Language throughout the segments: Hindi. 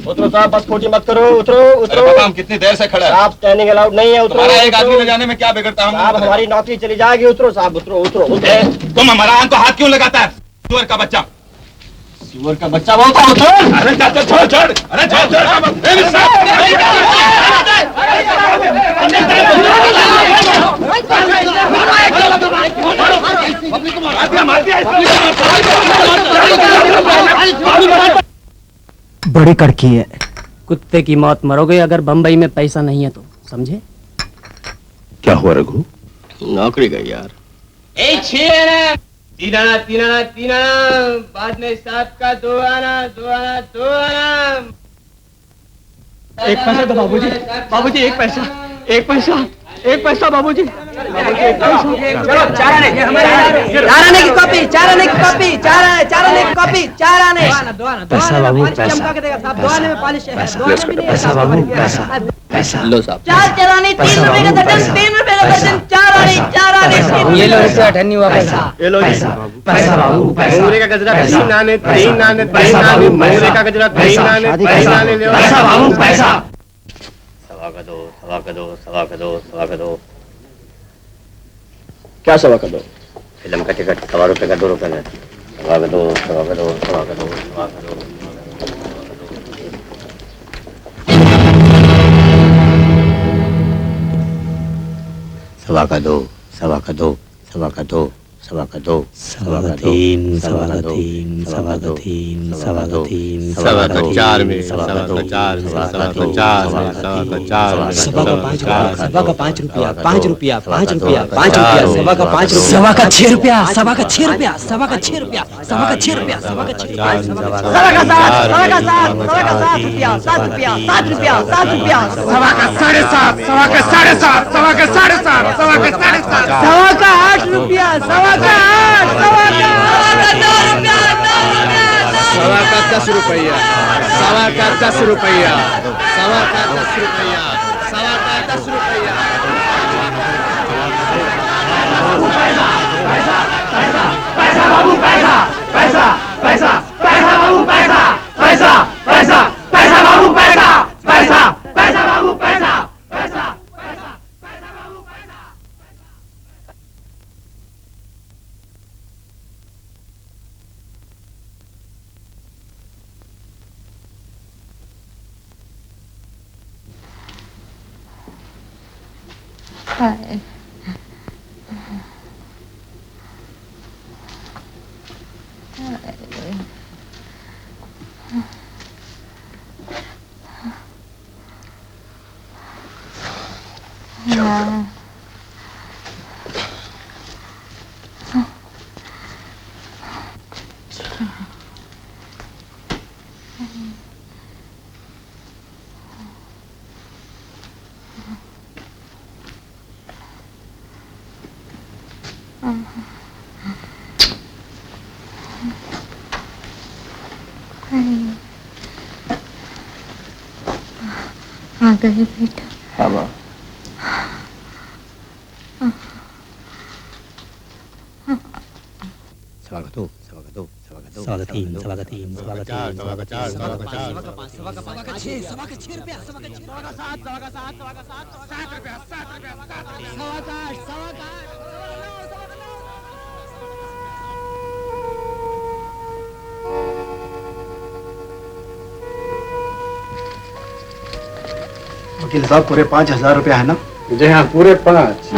उतरो साहब, बस खोटी मत करो, उतरो उतरो। हम कितनी देर से खड़े हैं? साहब स्टैंडिंग अलाउड नहीं है, उतरो। एक आदमी ले जाने में क्या बिगड़ता है? साहब हमारी नौकरी चली जाएगी, उतरो साहब, उतरो उतरो उतरो। तुम हमारा को हाथ क्यों लगाता है? सुअर का बच्चा, सुअर का बच्चा बोलता हो तो? अरे छोड़ छोड़ छोड़, अरे छोड़ छोड़। बड़ी कड़की है। कुत्ते की मौत मरोगे अगर बंबई में पैसा नहीं है तो, समझे? क्या हुआ रघु? नौकरी गई यार। तीन आना तीन आना तीन आना, बाद में 7 का 2 आना 2 आना 2 आना। 1 पैसा तो बाबूजी, बाबूजी 1 पैसा, 1 पैसा, 1 पैसा बाबूजी। चलो 4 आने, 4 आने की कॉपी, 4 आने की कॉपी, 4 आने की कॉपी, 4 आने। पैसा बाबू, पैसा, पैसा बाबू, पैसा, पैसा लो साहब। 4 चरानी 3 रुपए का दर्जन, 3 रुपए का दर्जन, 4 आने, 4 आने। ये लो इससे 98 वापस। ये लो पैसा, पैसा बाबू, मंगूरे का गजरा 3 आने, 3 आने, 3 आने, मंगूरे का गजरा 3 आने, 3 आने ले। पैसा बाबू, पैसा। सवा का दो, सवा का दो, सवा का दो, सवा का दो। क्या सवा का दो? फिल्म का टिकट 1.25 रुपए का 2 रुपए का। सवा का दो, सवा का दो, सवा का दो, सवा का दो। सवा का दो, सवा का दो, सवा का दो, सवा का दो, सवा का तीन, सवा का तीन, सवा का तीन, सवा का तीन, सवा का 4 में, सवा का 4, सवा का 4, सवा का 4, सवा का 5 रुपया, सवा का 5 रुपया, 5 रुपया, 5 रुपया, 5 रुपया, सवा का 5 रुपया, सवा का 6 रुपया, सवा का 6 रुपया, सवा का 6 रुपया, सवा का 6 रुपया, सवा का 6 रुपया, सवा का 7, सवा का 7, सवा का 7 रुपया, 7 रुपया, 7 रुपया, 7 रुपया, सवा का 7.5, सवा का 7.5, सवा का 7.5, सवा का 7.5, सवा का 8 रुपया, सवा का 8, सवा का 2 रुपया, सवा का 10 रुपया, सवा का 10 रुपया, सवा का 10 रुपया, सवा का 10 रुपया। पैसा बाबू, पैसा, पैसा, पैसा, पैसा बाबू, पैसा, पैसा, पैसा, पैसा बाबू, पैसा, पैसा, पैसा बाबू, पैसा, पैसा, पैसा, पैसा बाबू, पैसा। आ गए बेटा। स्वागतो स्वागतो स्वागतो स्वागतीन स्वागतीन स्वागतीन सवा का 6 रुपया सवा का 7 वकील साहब पूरे 5,000 रुपया है ना? जी हाँ, पूरे 5।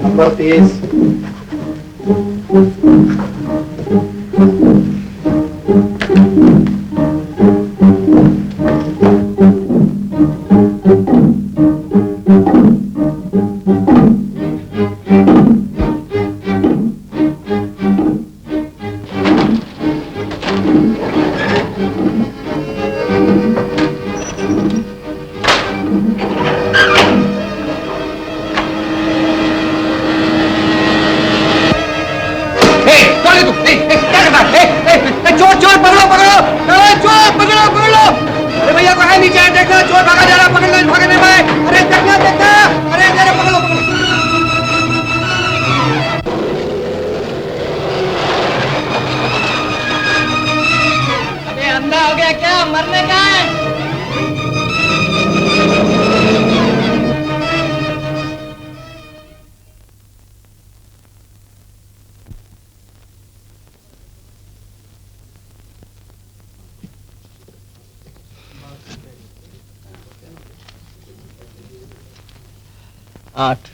नंबर 30।8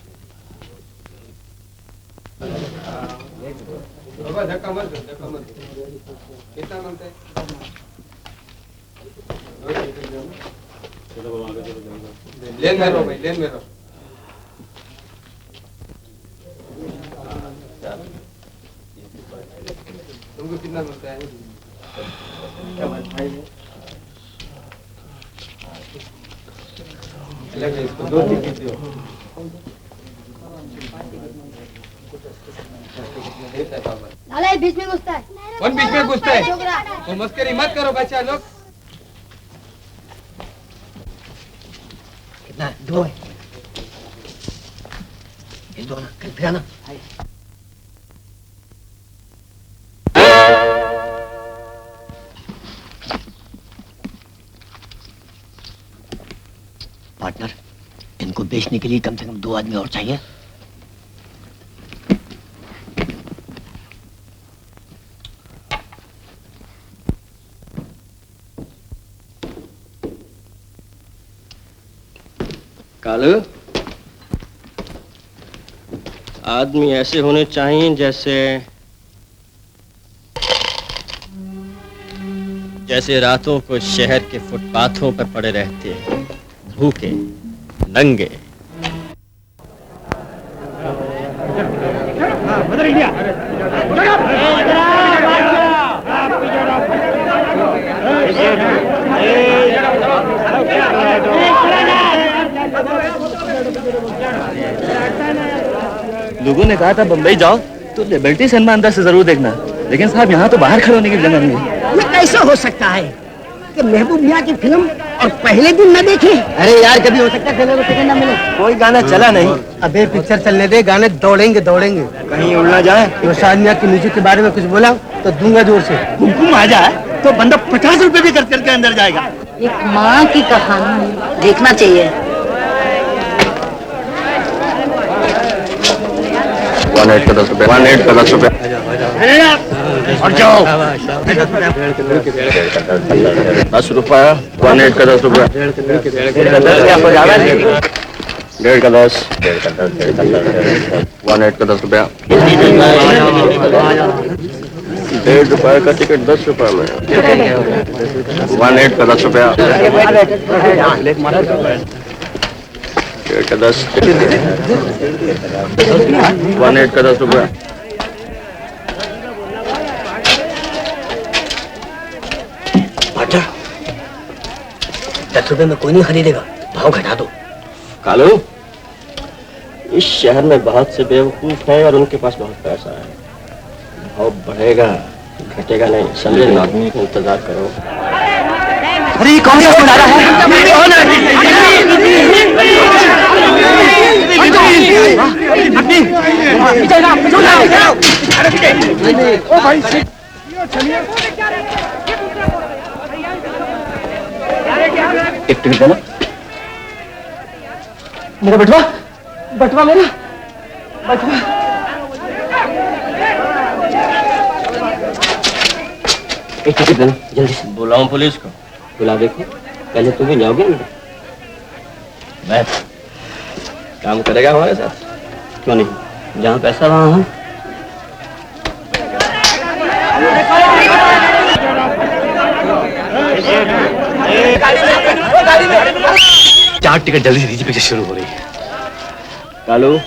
धक्का मत कितना बनता है? लेन में रहो भाई, लेन में रहो। तुमको कितना मिलता है? इसको 2 टिकट दो। लाला बीच में घुसता है। कौन बीच में घुसता है? तो मस्करी मत करो बच्चा लोग। कितना? 2 है। ये 2 ना, कल फिर आना। पार्टनर, इनको बेचने के लिए कम से कम 2 आदमी और चाहिए। कालू, आदमी ऐसे होने चाहिए जैसे रातों को शहर के फुटपाथों पर पड़े रहते हैं, भूखे नंगे। लोगों ने कहा था बम्बई जाओ तो लिबर्टी सिनेमा अंदर से जरूर देखना, लेकिन साहब यहाँ तो बाहर खड़े होने की जगह नहीं है। ये कैसे हो सकता है कि महबूब मियाँ की फिल्म और पहले दिन न देखे? अरे यार, कभी हो सकता है फिल्म में टिकट न मिले। कोई गाना चला नहीं। अबे पिक्चर चलने दे, गाने दौड़ेंगे दौड़ेंगे। कहीं उड़ना जाए तो शानिया की म्यूजिक के बारे में कुछ बोला तो दूंगा जोर से। हुकुम आ जाए तो बंदा 50 रुपए भी खर्च करके अंदर जाएगा। एक माँ की कहानी देखना चाहिए। 18 का 10 रुपए, 18 का 10 रुपए। और जाओ 10 रुपए, 18 का 10 रुपए। 1.5 का 10, 18 का 10 रुपया। ₹1.5 का टिकट 10 रुपए में 1/8 का 10 रुपया टिकट का 10 1/8 का 10 रुपया पार्टनर 10 रुपए में कोई नहीं खरीदेगा, भाव घटा दो। कालू, इस शहर में बहुत से बेवकूफ हैं और उनके पास बहुत पैसा है। भाव बढ़ेगा घटेगा नहीं, समझे? आदमी का इंतजार करो। अरे ये कौन सा बना रहा है? एक टिकट देना। मेरा बटवा, बटवा मेरा, बटवा। एक टिकट देना जल्दी से। बुलाऊं पुलिस को? बुला देखो, पहले तुम ही जाओगे ना। मैं काम करेगा हमारे साथ? क्यों नहीं, जहाँ पैसा वहाँ हम। 4 टिकट जल्दी से दीजिए, पिक्चर शुरू हो रही है। कालू,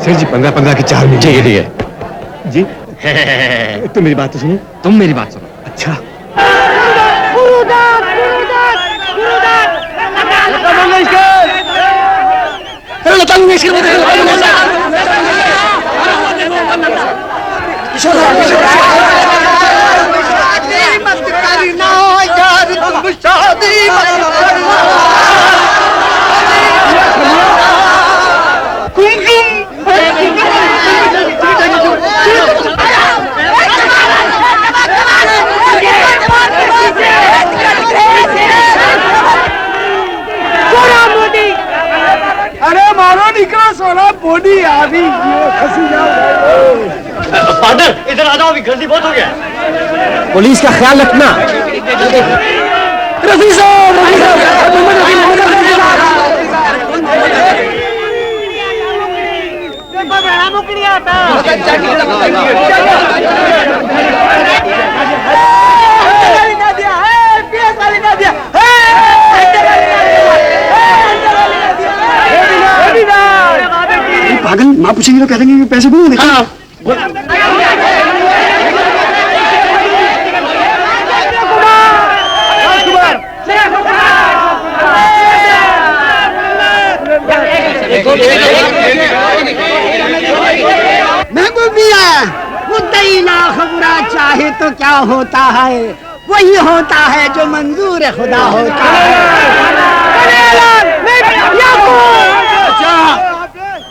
सर जी 15-15 की 4 मिल ठीक है जी। तुम मेरी बात तो सुनो। तुम मेरी बात सुनो। अच्छा अरे मारो निकलो सोना बॉडी आ रही खसी जाओ। पार्टनर इधर आ जाओ, अभी गलती बहुत हो गया। पुलिस का ख्याल रखना। रफी साहब, पागल, माँ पूछेंगी तो कह देंगे कि पैसे दूंगे। महबूब मियां, मुद्दई लाख बुरा चाहे तो क्या होता है, वही होता है जो मंजूर खुदा होता है।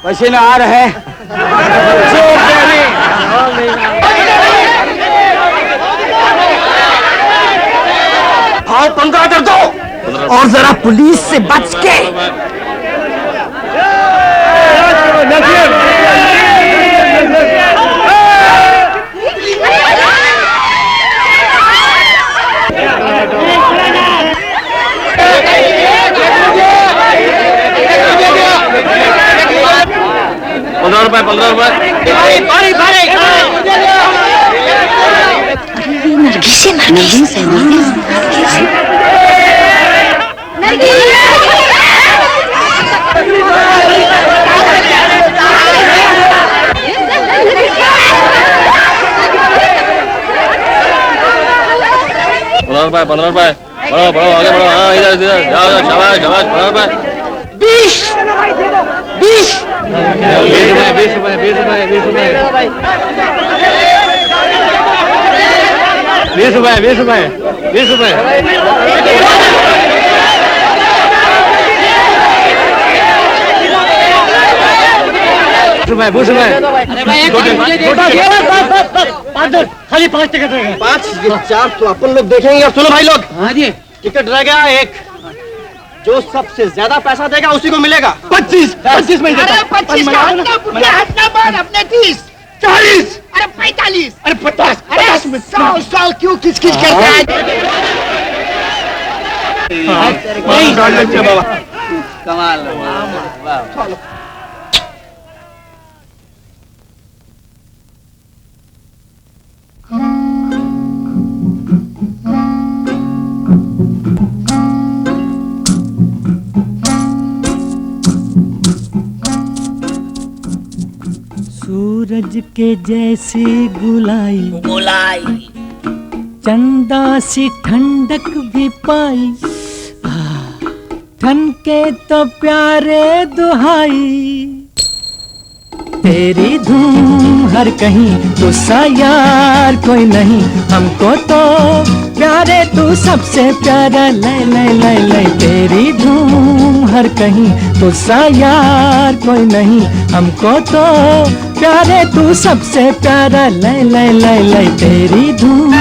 पसीना आ रहा है। भाव 15 कर दो और जरा पुलिस से बच के। ₹15, बढ़ो बढ़ो आगे बढ़ो। हाँ इधर इधर जाओ, शाबाश शाबाश। ₹15, 20 20 20 रुपए 20 रुपए 20 रुपए 20 रुपए 20 रुपए 20 रुपए 20 रुपए। खाली 5 टिकट रह गए। 5 ये 4 तो अपन लोग देखेंगे। और सुनो भाई लोग, हाँ जी, टिकट रह गया 1। जो सबसे ज्यादा पैसा देगा उसी को मिलेगा। 25 में। अरे 25 का हटना बाद अपने 30 40 अरे 45 अरे 50 अरे 100 क्यों किच-किच करते हैं? कमाल। सूरज के जैसी गुलाई चंदा सी ठंडक भी पाई, ठनके तो प्यारे दुहाई। तेरी धूम हर कहीं तो सा यार कोई नहीं, हमको तो प्यारे तू सबसे प्यारा। लय लय लय लय तेरी धूम हर कहीं तो सा यार कोई नहीं, हमको तो प्यारे तू सबसे प्यारा। लय लय लय लय तेरी धूम।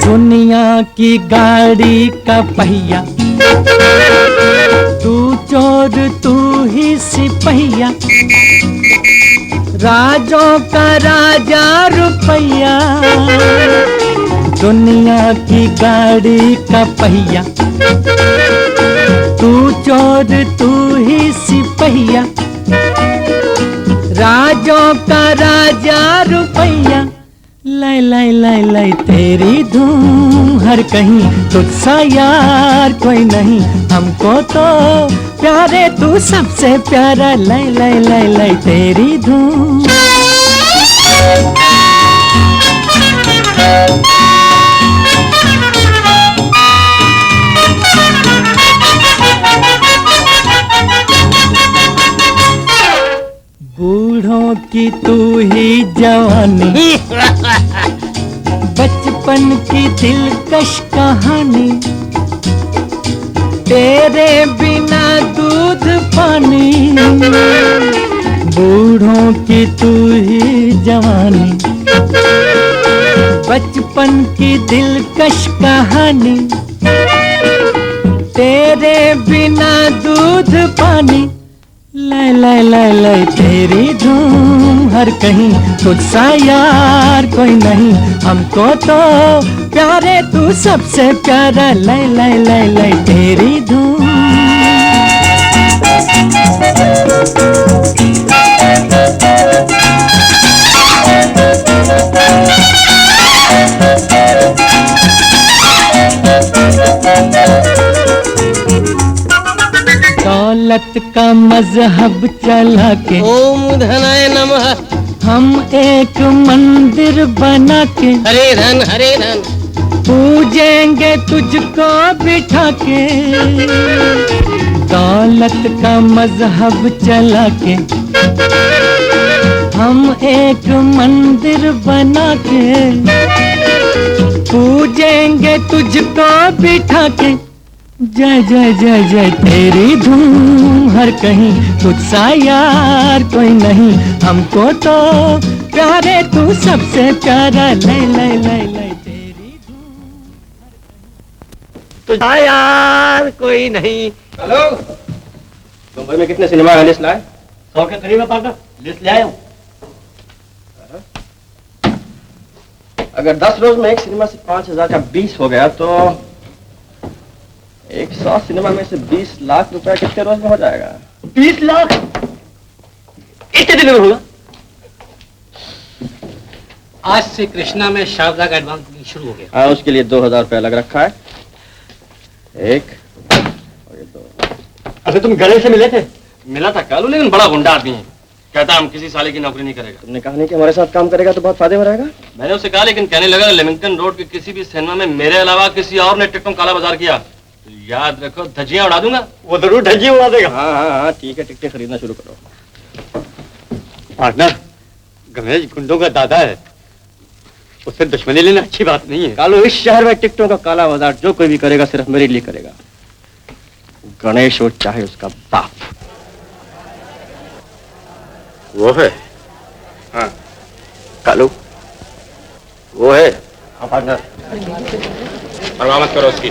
दुनिया की गाड़ी का पहिया, तू चोर तू ही सिपहिया, राजों का राजा रुपया। दुनिया की गाड़ी का पहिया, तू चोर तू ही सिपहिया, राजों का राजा रुपया। लय लय लय लय तेरी धूम हर कहीं तुझसा यार कोई नहीं, हमको तो प्यारे तू सबसे प्यारा। लय लय लय लय तेरी धूम। बूढ़ों की तू ही जवानी, बचपन की दिलकश कहानी, तेरे बिना दूध पानी। बूढ़ों की तू ही जवानी, बचपन की दिलकश कहानी, तेरे बिना दूध पानी। लय लय लय लय तेरी धूम हर कहीं तुझसा यार कोई नहीं, हमको तो प्यारे तू सबसे प्यारा। लय लय लय लय तेरी धूम। दौलत का मजहब चला के ओम धनाय नमः, हम एक मंदिर बना के हरे धन पूजेंगे तुझको बिठा के। दौलत का मजहब चला के हम एक मंदिर बना के पूजेंगे तुझको बिठा के। जय जय जय जय तेरी धूम हर कहीं तुझसा यार कोई नहीं, हमको तो प्यारे तू सबसे प्यारा। लय लय लय लय तेरी धूम तुझा यार कोई नहीं। हेलो, मुंबई में कितने सिनेमा का लिस्ट लाए? 100 के करीब है पार्टनर, लिस्ट ले आया हूँ। अगर 10 रोज में एक सिनेमा से 5000 का 20 हो गया तो 100 सिनेमा में से 20 लाख रुपया कितने रोज में हो जाएगा? 20 लाख इतने दिन में होगा? आज से कृष्णा में शारदा का एडवांस बुकिंग शुरू हो गया। हाँ, उसके लिए 2000 रुपया अलग रखा है। एक और ये 2। अरे तुम गले से मिले थे? मिला था कालू, लेकिन बड़ा गुंडा आदमी है। कहता हम किसी साले की नौकरी नहीं करेगा। तुमने कहा नहीं कि हमारे साथ काम करेगा तो बहुत फायदे में रहेगा? मैंने उसे कहा, लेकिन कहने लगा लेमिंगटन रोड के किसी भी सिनेमा में मेरे अलावा किसी और ने टिकटों काला बाजार किया तो याद रखो धज्जियां उड़ा दूंगा। वो जरूर धज्जियां उड़ा देगा। हाँ हाँ हाँ ठीक है, टिकटें खरीदना शुरू करो। पार्टनर, गणेश गुंडों का दादा है, उससे दुश्मनी लेना अच्छी बात नहीं है। कालू, इस शहर में टिकटों का काला बाजार जो कोई भी करेगा सिर्फ मेरे लिए करेगा। गणेश हो चाहे उसका बाप। वो है? हाँ कालू, वो है। हाँ पार्टनर, परवाह मत करो उसकी।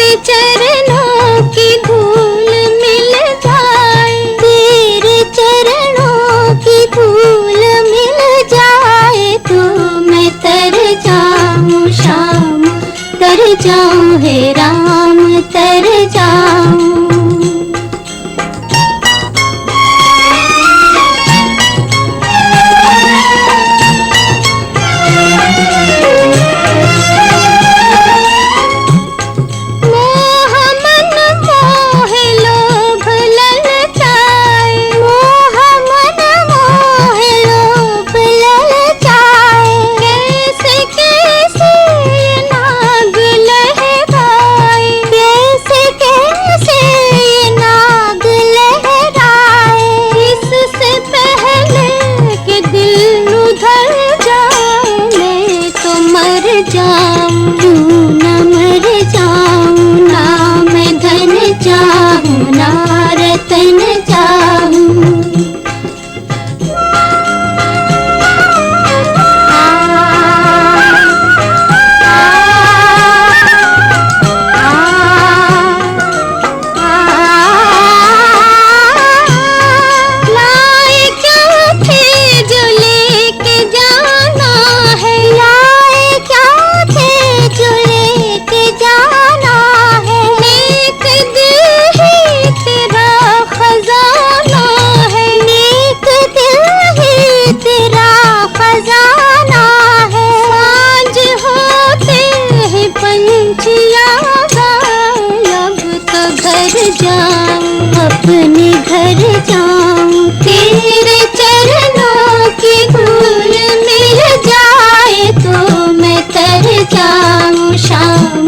जाऊं हे राम तर जाऊं। अपने घर जाऊं, तेरे चरणों की धूल मिल जाए तो मैं तर जाऊं, शाम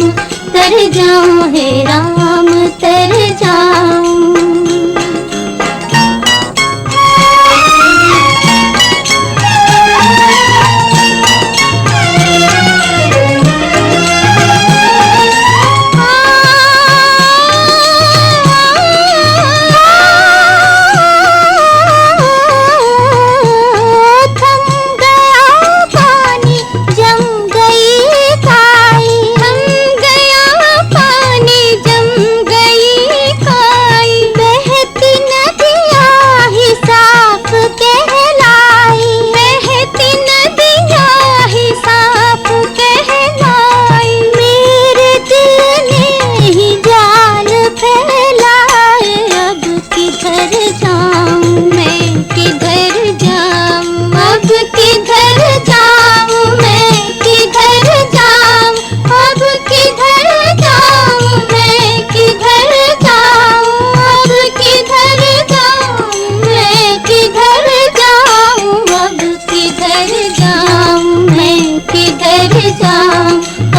तर जाऊं हे राम तर जाऊं।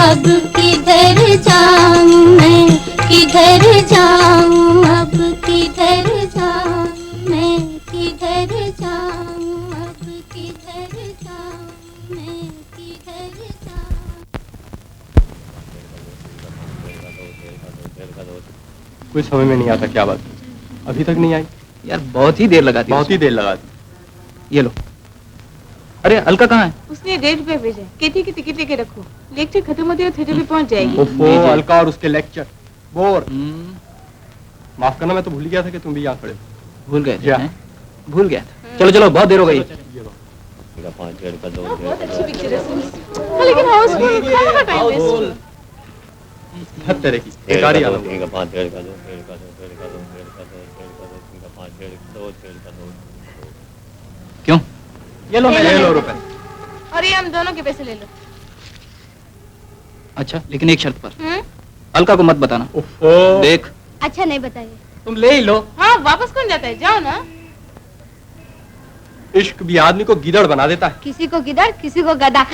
अब किधर जाऊं मैं, किधर जाऊं, अब किधर जाऊं मैं, किधर जाऊं, अब किधर जाऊं मैं, किधर जाऊं। कुछ समझ में नहीं आता क्या बात अभी तक नहीं आई यार, बहुत ही देर लगा दी, बहुत ही देर लगा दी। ये लो। अरे अलका कहाँ है? उसने ₹1.5 भेजे, कहती कि टिकट लेके रखो, लेक्चर खत्म होते हुए थिएटर पे पहुंच जाएगी। ओफो, अलका और उसके लेक्चर बोर। माफ करना, मैं तो भूल गया था कि तुम भी यहाँ खड़े हो। भूल गए थे? भूल गया था। चलो चलो, बहुत देर हो गई। बहुत अच्छी पिक्चर है, लेकिन हाउसफुल, खाने का टाइम वेस्ट। हद तरह की बेकारी आलम। क्यों? ये लो, ले लो रुपए। और ये हम दोनों के पैसे ले लो। अच्छा, लेकिन एक शर्त पर। अलका को मत बताना। देख। अच्छा नहीं बताइए। तुम ले ही लो। हाँ, वापस कौन जाता है, जाओ ना। इश्क भी आदमी को गिदड़ बना देता है। किसी को गिदड़, किसी को गधा।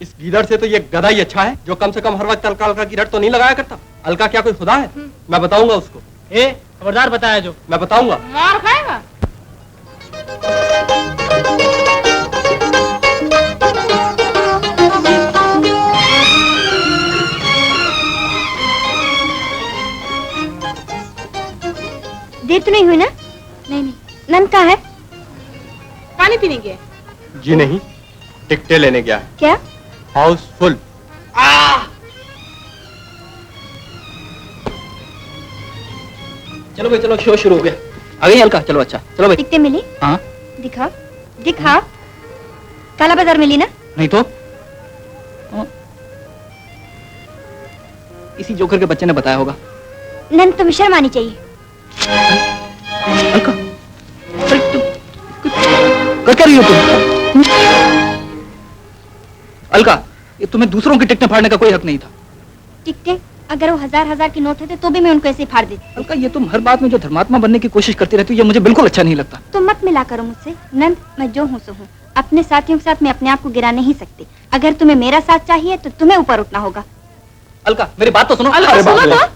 इस गिदड़ से तो ये गधा ही अच्छा है, जो कम से कम हर वक्त अलका अलका गिदड़ तो नहीं लगाया करता। अलका क्या कोई खुदा है? मैं बताऊंगा उसको। खबरदार बताया जो। मैं बताऊंगा। मार खाएगा। देर तो नहीं हुई ना? नहीं नहीं। नंद कहाँ है? पानी पीने गया। जी नहीं, टिकटें लेने गया है। क्या? हाउसफुल। चलो भाई, चलो, शो शुरू हो गया। आ गई अलका? चलो अच्छा, चलो भाई। टिकटें मिली? हाँ। दिखाओ दिखाओ। काला बाजार मिली ना? नहीं तो इसी जोकर के बच्चे ने बताया होगा। नंद, तुम्हें शर्म आनी चाहिए। अलका, क्या कर रही हो तुम? अलका, ये तुम्हें दूसरों की टिकटें फाड़ने का कोई हक नहीं था। टिकटें? अगर वो हजार के नोट होते तो भी मैं उनको ऐसे ही फाड़ देती। अलका, ये तुम हर बात में जो धर्मात्मा बनने की कोशिश करती रहती हो, ये मुझे बिल्कुल अच्छा नहीं लगता। तुम मत मिला करो मुझसे। नंद, मैं जो हूँ सो हूँ। अपने साथियों के साथ मैं अपने आप को गिरा नहीं सकती। अगर तुम्हें मेरा साथ चाहिए तो तुम्हें ऊपर उठना होगा। अलका, मेरी बात तो सुनो। अलका, सुनो तो।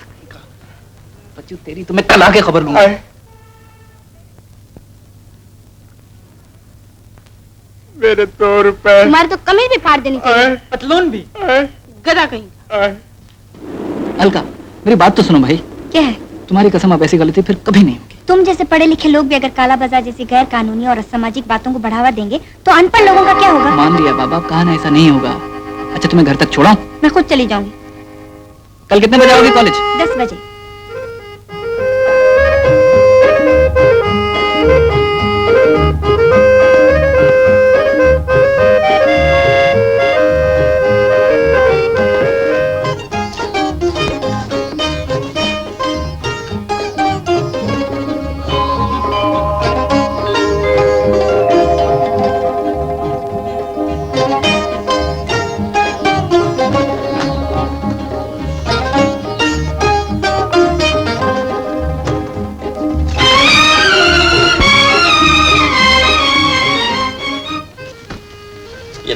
बच्चू तेरी तुम्हें कल आके खबर लूंगा। मेरे 2 रुपए। तुम्हारे तो कमीज भी फाड़ देनी चाहिए। पतलून भी। गधा कहीं। अलका, मेरी बात तो सुनो भाई। क्या है? तुम्हारी कसम अब ऐसी गलती फिर कभी नहीं होगी। तुम जैसे पढ़े लिखे लोग भी अगर काला बाजार जैसी गैर कानूनी और असामाजिक बातों को बढ़ावा देंगे तो अनपढ़ लोगों का क्या होगा? मान लिया बाबा, कहा ना ऐसा नहीं होगा। अच्छा, तुम्हें घर तक छोड़ा? मैं खुद चली जाऊंगी। कल कितने बजे आओगी कॉलेज? 10 बजे।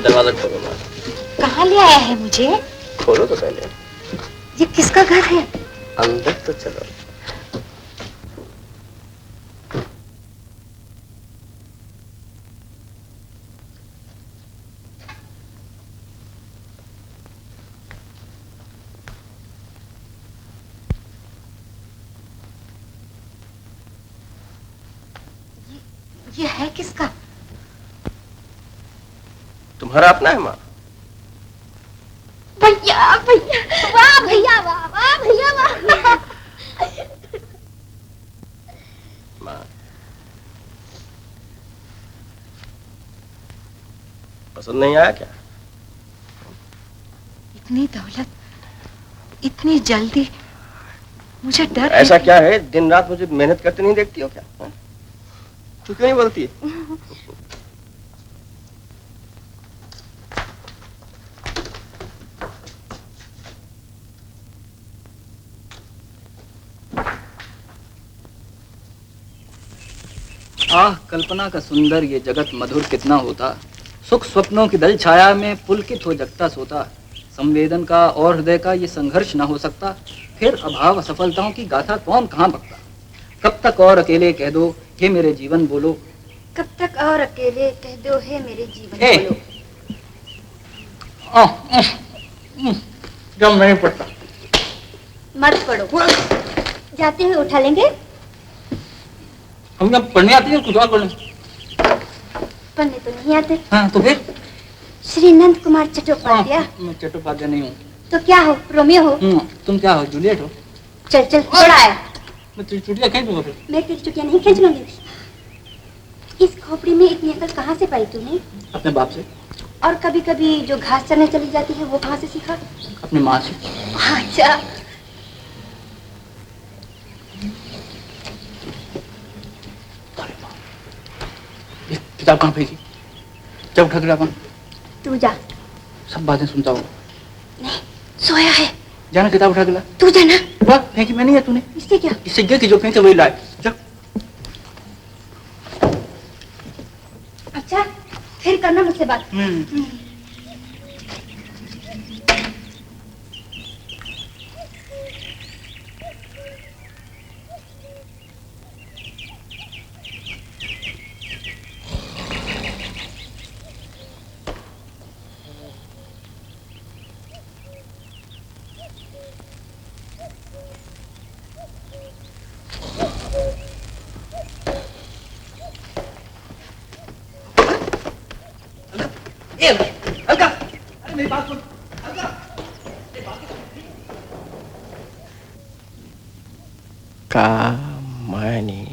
दरवाजा खोलो ना। कहाँ ले आया है मुझे? खोलो तो पहले। ये किसका घर है? अंदर तो चलो। ये है किसका? तुम्हारा अपना है माँ। भैया भैया, वाह भैया, वाह वाह भैया, वाह। माँ, पसंद नहीं आया क्या? इतनी दौलत, इतनी जल्दी, मुझे डर। ऐसा क्या है, दिन रात मुझे मेहनत करते नहीं देखती हो क्या? हा? तू क्यों नहीं बोलती है? आह, कल्पना का सुंदर ये जगत मधुर कितना होता, सुख स्वप्नों की दल छाया में पुलकित हो जगता सोता। संवेदन का और हृदय का ये संघर्ष न हो सकता, फिर अभाव असफलताओं की गाथा कौन कहाँ बकता। कब तक और अकेले कह दो हे मेरे जीवन बोलो। कब तक और अकेले कह दो हे मेरे जीवन बोलो। जब नहीं पड़ता। मत पढ़ो, जाते हुए उठा लेंगे। हम जब पढ़ने आती है कुछ और पढ़ने। पढ़ने तो नहीं आते। हाँ, तो फिर? श्री नंद कुमार चट्टोपाध्याय। मैं चट्टोपाध्याय नहीं हूँ। तो क्या हो, रोमियो हो? तुम क्या हो, जूलियट हो? चल चल, थोड़ा आया। मैं तेरी चुटिया खींच दूंगा फिर। मैं तेरी चुटिया नहीं खींच लूंगी। इस खोपड़ी में इतनी अकल कहाँ से पाई तूने? अपने बाप से। और कभी कभी जो घास चरने चली जाती है वो कहाँ से सीखा? अपनी माँ से। अच्छा। किताब कहाँ फेंकी? जब उठा गिरा तू जा। सब बातें सुनता हूँ। नहीं, सोया है। जाना, किताब उठा गिला। तू जाना। वाह, फेंकी मैं नहीं है तूने। इससे क्या? इससे क्या कि जो फेंके वही लाए। जा। अच्छा, फिर करना मुझसे बात। अलका, अरे मेरी बात सुन। अलका, कामायनी,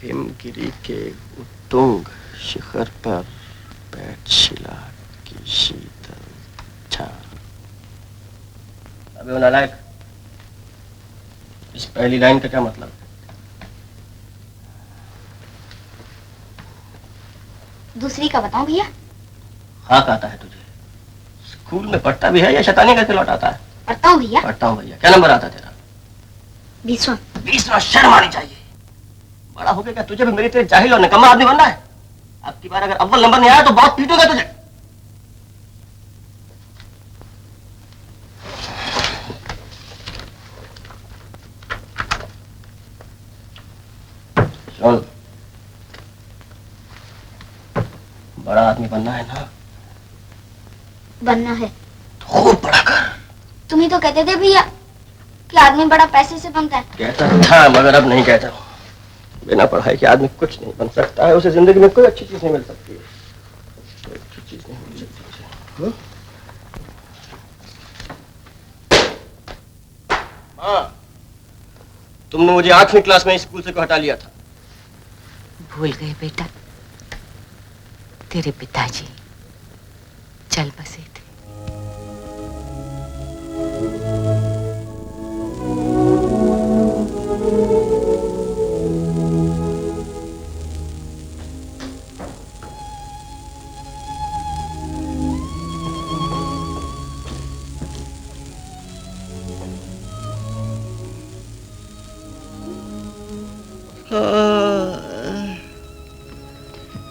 हिमगिरी के उत्तुंग शिखर पर बैठ शिला की शीतल। अच्छा अबे वो नालायक, इस पहली लाइन का क्या मतलब? दूसरी का बताऊं भैया? हाँ कहता है तुझे? स्कूल में पढ़ता भी है या शैतानी करके लौटाता है? पढ़ता हूँ भैया। पढ़ता हूँ भैया। क्या नंबर आता तेरा? 20वां। 20वां? शर्म आनी चाहिए। बड़ा हो गया क्या तुझे भी मेरी तरह जाहिल और निकम्मा आदमी बनना है? अब की बार अगर अव्वल नंबर नहीं आया तो बहुत पीटूंगा तुझे। सुन, बड़ा आदमी बनना है ना? बनना है। खूब पढ़ा कर। तुम ही तो कहते थे भैया कि आदमी बड़ा पैसे से बनता है। कहता था मगर अब नहीं कहता हूँ। बिना पढ़ाई के आदमी कुछ नहीं बन सकता है। उसे जिंदगी में कोई अच्छी चीज नहीं मिल सकती है। कोई अच्छी चीज नहीं मिल सकती है। हाँ, तुमने मुझे 8वीं क्लास में स्कूल से क्यों हटा लिया था? भूल गए बेटा, तेरे पिताजी चल बसे थे।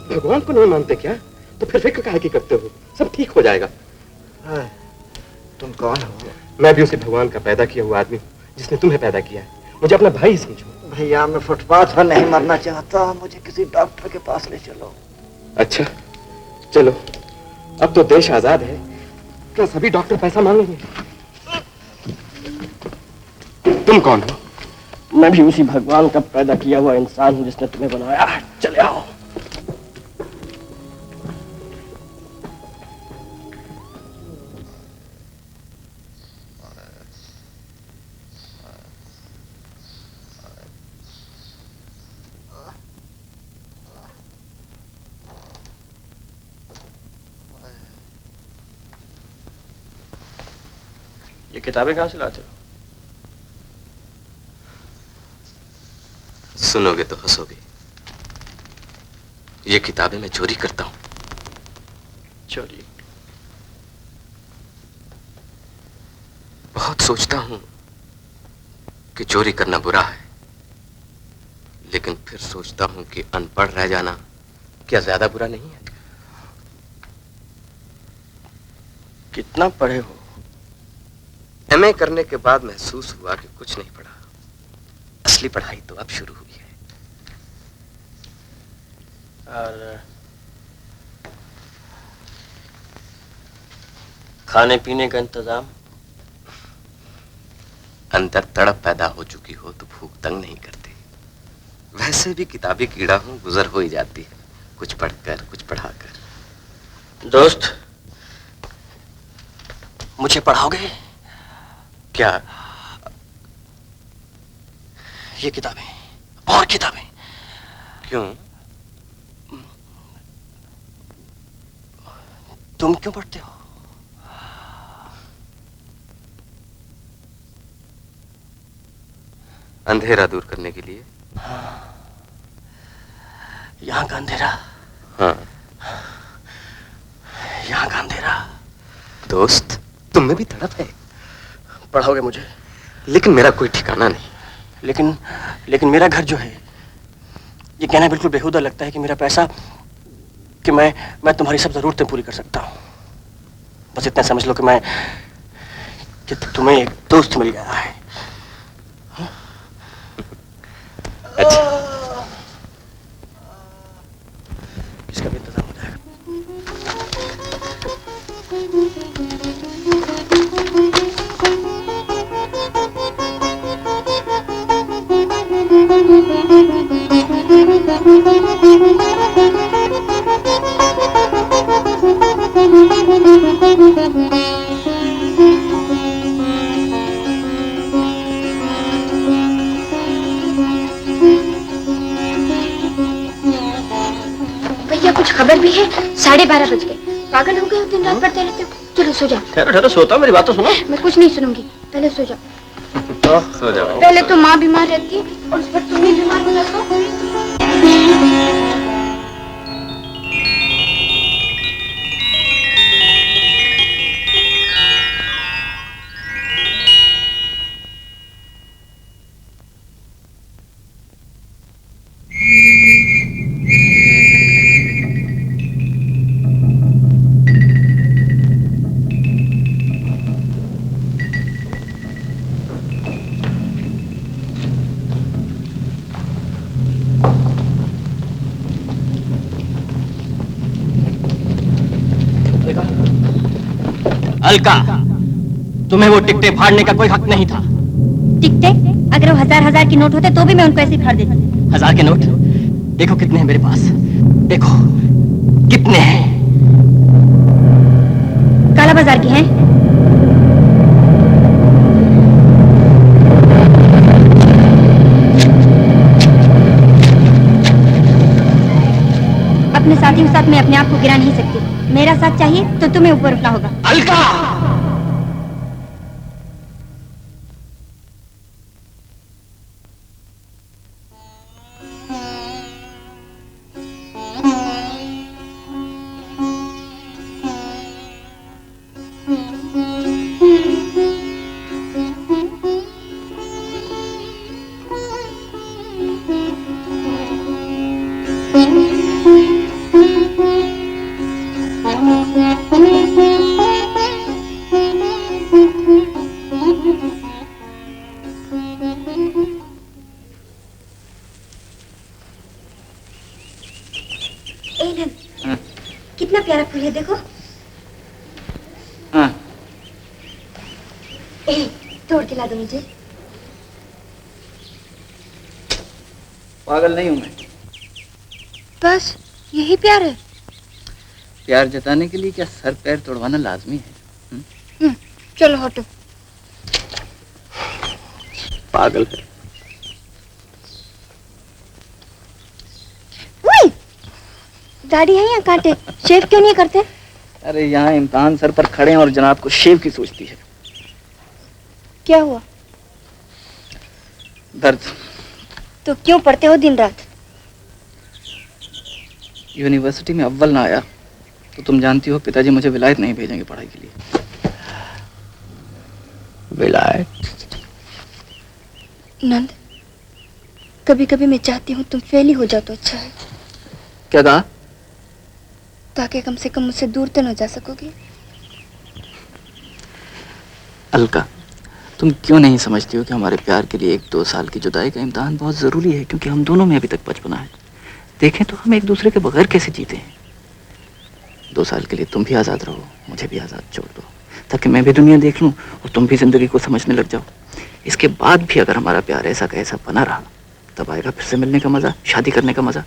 भगवान को नहीं मानते क्या? तो फिर फिक्र काहे की करते हो? सब ठीक हो जाएगा। तुम कौन हो? मैं भी उसी भगवान का पैदा किया हुआ आदमी हूँ जिसने तुम्हें पैदा किया है। मुझे अपना भाई समझो। भैया मैं फुटपाथ पर नहीं मरना चाहता, मुझे किसी डॉक्टर के पास ले चलो। अच्छा चलो, अब तो देश आजाद है, क्या सभी डॉक्टर पैसा मांगेंगे? तुम कौन हो? मैं भी उसी भगवान का पैदा किया हुआ इंसान हूँ जिसने तुम्हें बनाया। चले आओ। ये किताबें कहाँ से लाते हो? सुनोगे तो हंसोगे। ये किताबें मैं चोरी करता हूं। चोरी? बहुत सोचता हूं कि चोरी करना बुरा है, लेकिन फिर सोचता हूं कि अनपढ़ रह जाना क्या ज्यादा बुरा नहीं है? कितना पढ़े हो? एमए करने के बाद महसूस हुआ कि कुछ नहीं पढ़ा। असली पढ़ाई तो अब शुरू हुई है। और खाने पीने का इंतजाम? अंदर तड़प पैदा हो चुकी हो तो भूख तंग नहीं करती। वैसे भी किताबी कीड़ा हूं, गुजर हो ही जाती है, कुछ पढ़कर कुछ पढ़ाकर। दोस्त, मुझे पढ़ाओगे? क्या? ये किताबें और किताबें। क्यों? तुम क्यों पढ़ते हो? अंधेरा दूर करने के लिए। यहाँ का अंधेरा? हाँ। यहाँ का अंधेरा। दोस्त, तुम में भी तड़प है। पढ़ाओगे मुझे? लेकिन मेरा कोई ठिकाना नहीं। लेकिन मेरा घर जो है, ये कहना बिल्कुल बेहुदा लगता है कि मेरा पैसा, कि मैं तुम्हारी सब जरूरतें पूरी कर सकता हूँ। बस इतना समझ लो कि तुम्हें एक दोस्त मिल गया है। अच्छा, इसका भी इंतजाम हो जाएगा। भैया कुछ खबर भी है? 12:30 बज गए। पागल हो गए हो, दिन रात पढ़ते रहते हो। चलो सो जाओ। ठहरो ठहरो, सोता, मेरी बात तो सुनो। मैं कुछ नहीं सुनूंगी, पहले सो जाओ। सो जाओ। पहले तो माँ बीमार रहती है और उस पर तुम ही बीमार हो जाते हो। अलका, तुम्हें वो टिकटे फाड़ने का कोई हक नहीं था। टिकटे? अगर वो हजार की नोट होते तो भी मैं उनको ऐसे ही फाड़ देती। 1000 के नोट? देखो कितने हैं मेरे पास, देखो कितने हैं। काला बाजार के हैं? अपने साथियों के साथ मैं अपने आप को गिरा नहीं सकती। मेरा साथ चाहिए तो तुम्हें ऊपर उठना होगा। अलका! कितना प्यारा फूल है, देखो। हाँ। तोड़ के ला दो मुझे। पागल नहीं हूं मैं। बस यही प्यार है? प्यार जताने के लिए क्या सर पैर तोड़वाना लाजमी है? चलो हटो। पागल है। दाढ़ी है या कांटे? शेव क्यों नहीं करते? अरे यहाँ इम्तिहान सर पर खड़े हैं और जनाब को शेव की सोचती है। क्या हुआ? दर्द। तो क्यों पढ़ते हो दिन रात? यूनिवर्सिटी में अव्वल ना आया तो तुम जानती हो पिताजी मुझे विलायत नहीं भेजेंगे पढ़ाई के लिए। विलायत? नंद, कभी कभी मैं चाहती हूँ तुम फेल ही हो जाओ तो अच्छा है। क्या कहा? ताकि कम से कम मुझसे दूर तो न जा सकोगे। अलका, तुम क्यों नहीं समझती हो कि हमारे प्यार के लिए 1-2 साल की जुदाई का इम्तिहान बहुत जरूरी है, क्योंकि हम दोनों में अभी तक बचपना है। देखें तो हम एक दूसरे के बगैर कैसे जीते हैं। 2 साल के लिए तुम भी आजाद रहो, मुझे भी आजाद छोड़ दो, ताकि मैं भी दुनिया देख लूं और तुम भी जिंदगी को समझने लग जाओ। इसके बाद भी अगर हमारा प्यार ऐसा का ऐसा बना रहा, तब आएगा फिर से मिलने का मजा, शादी करने का मजा।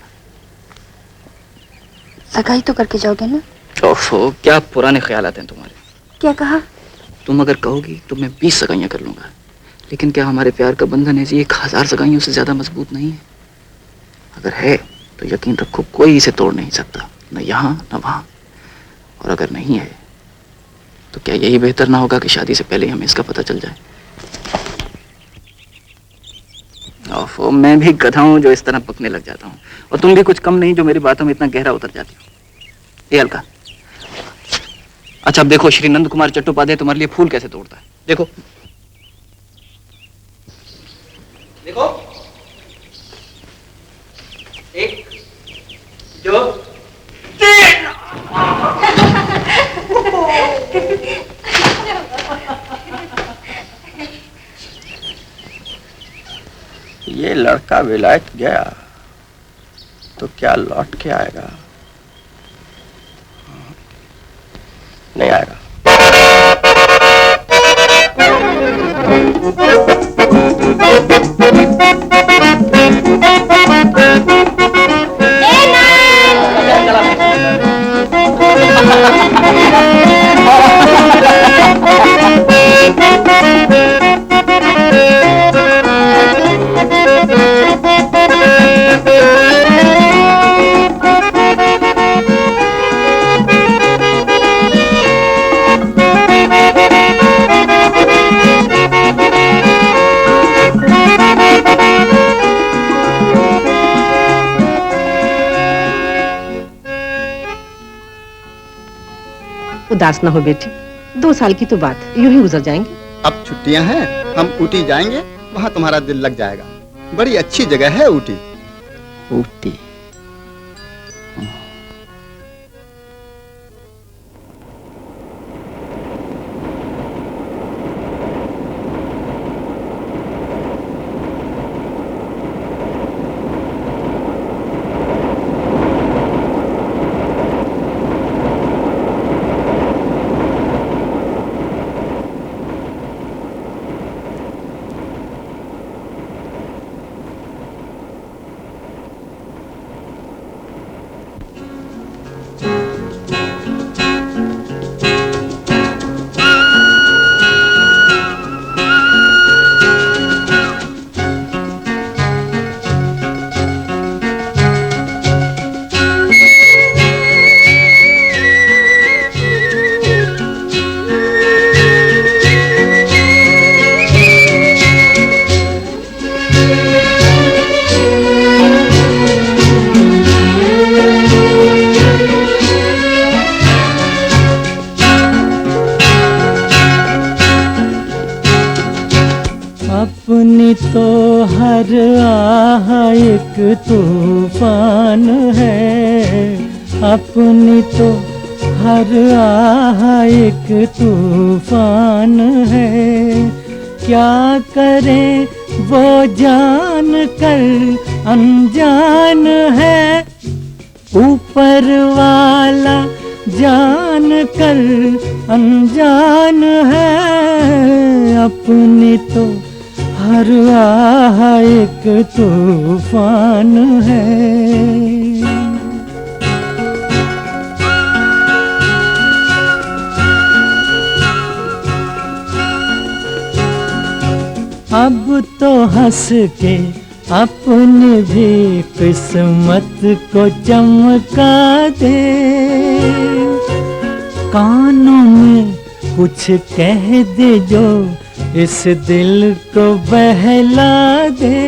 सगाई तो करके जाओगे ना? ओफो, क्या पुराने ख्यालात हैं तुम्हारे। क्या कहा? तुम अगर कहोगी तो मैं 20 सगाइयां कर लूंगा, लेकिन क्या हमारे प्यार का बंधन है जी 1000 सगाइयों से ज्यादा मजबूत नहीं है? अगर है तो यकीन रखो कोई इसे तोड़ नहीं सकता, न यहाँ न वहां। और अगर नहीं है तो क्या यही बेहतर ना होगा कि शादी से पहले हमें इसका पता चल जाए? ओफो, मैं भी गधा हूं जो इस तरह पकने लग जाता हूं, और तुम भी कुछ कम नहीं जो मेरी बातों में इतना गहरा उतर जाती हो। ये अलका, अच्छा अब देखो श्री नंद कुमार चट्टोपाध्याय तुम्हारे लिए फूल कैसे तोड़ता है। देखो देखो, 1 2 3। ये लड़का विलायत गया तो क्या लौट के आएगा? नहीं आएगा। उदास ना हो बेटी, 2 साल की तो बात, यूं ही गुजर जाएंगे। अब छुट्टियां हैं, हम ऊटी जाएंगे, वहाँ तुम्हारा दिल लग जाएगा। बड़ी अच्छी जगह है ऊटी। ऊटी। अपनी तो हर आह एक तूफान है, अपनी तो हर आह एक तूफान है। क्या करे वो जान कर अनजान है, ऊपर वाला जान कर अनजान है। अपनी तो हर आह एक तूफान है। अब तो हंस के अपनी भी किस्मत को चमका दे, कानों में कुछ कह दे जो इस दिल को बहला दे।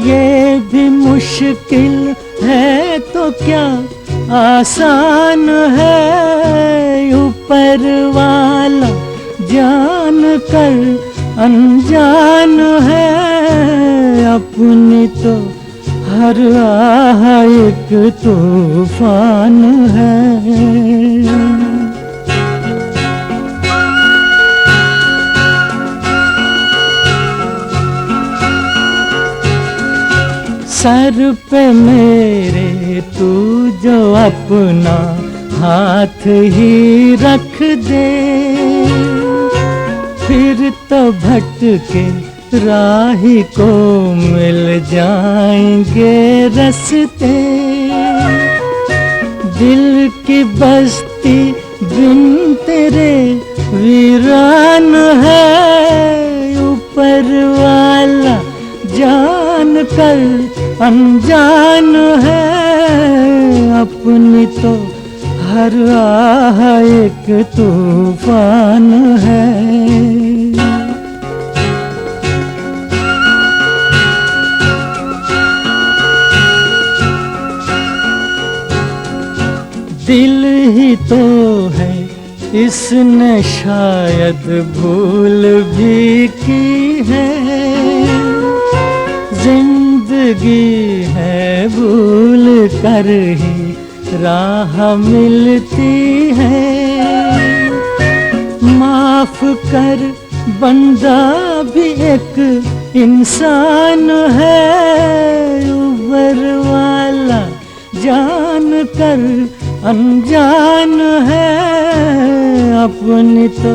ये भी मुश्किल है तो क्या आसान है, ऊपर वाला जान कर अनजान है। अपनी तो हर आह एक तूफान है। सर पे मेरे तू जो अपना हाथ ही रख दे, फिर तो भटके राही को मिल जाएंगे रस्ते। दिल की बस्ती बिन तेरे वीरान है, ऊपर वाला जान कर अनजान है। अपनी तो हर आह एक तूफान है। दिल ही तो है इसने शायद भूल भी की है, जिंदगी है भूल कर ही राह मिलती है। माफ कर बंदा भी एक इंसान है, ऊपर वाला जान कर अनजान है। अपनी तो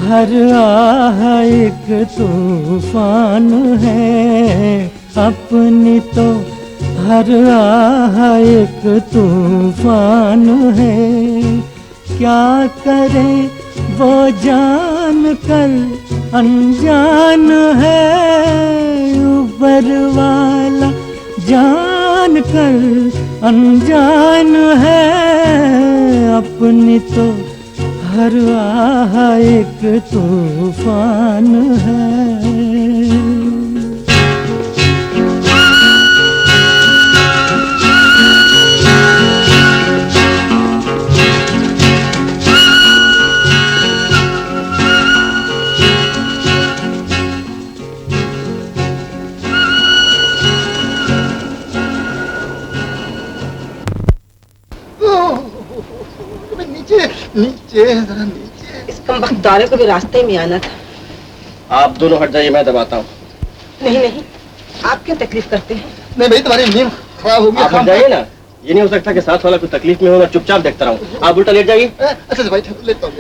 हर आह एक तूफान है, अपनी तो हर आह एक तूफान है। क्या करे वो जान कर अनजान है, ऊपर वाला जान कर अनजान है। अपनी तो हर आह एक तूफान है। नीचे जरा नीचे। इस कमबख्तारे को भी रास्ते में आना था। आप दोनों हट जाइए, मैं दबाता हूँ। नहीं नहीं, आप क्यों तकलीफ करते हैं? नहीं भाई, तुम्हारी नींद खराब होगी। आप हट जाइए ना, ये नहीं हो सकता कि साथ वाला कोई तकलीफ में हो, मैं चुपचाप देखता रहूं। आप उल्टा लेट जाइए। अच्छा भाई, लेता हूँ।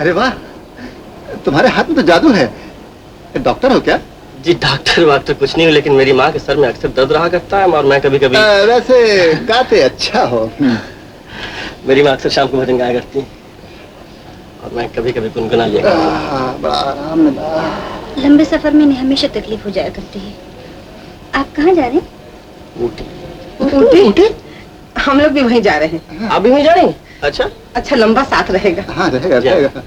अरे वाह, तुम्हारे हाथ में तो जादू है। डॉक्टर हो क्या? जी डॉक्टर वाक्टर कुछ नहीं हूँ, लेकिन मेरी माँ के सर में अक्सर दर्द रहा करता है और मैं कभी कभी। वैसे गाते अच्छा हो। मेरी माँ अक्सर शाम को भजन गाया करती है और मैं कभी कभी गुनगुना लिया करता हूँ। बड़ा आराम मिला। लंबे सफर में इन्हें हमेशा तकलीफ हो जाया करती है। आप कहाँ जा रहे हैं? ऊटी। ऊटी? हम लोग भी वहीं जा रहे हैं। आप भी वहीं जा रही हैं? अच्छा अच्छा, लंबा साथ रहेगा। हाँ रहेगा रहेगा।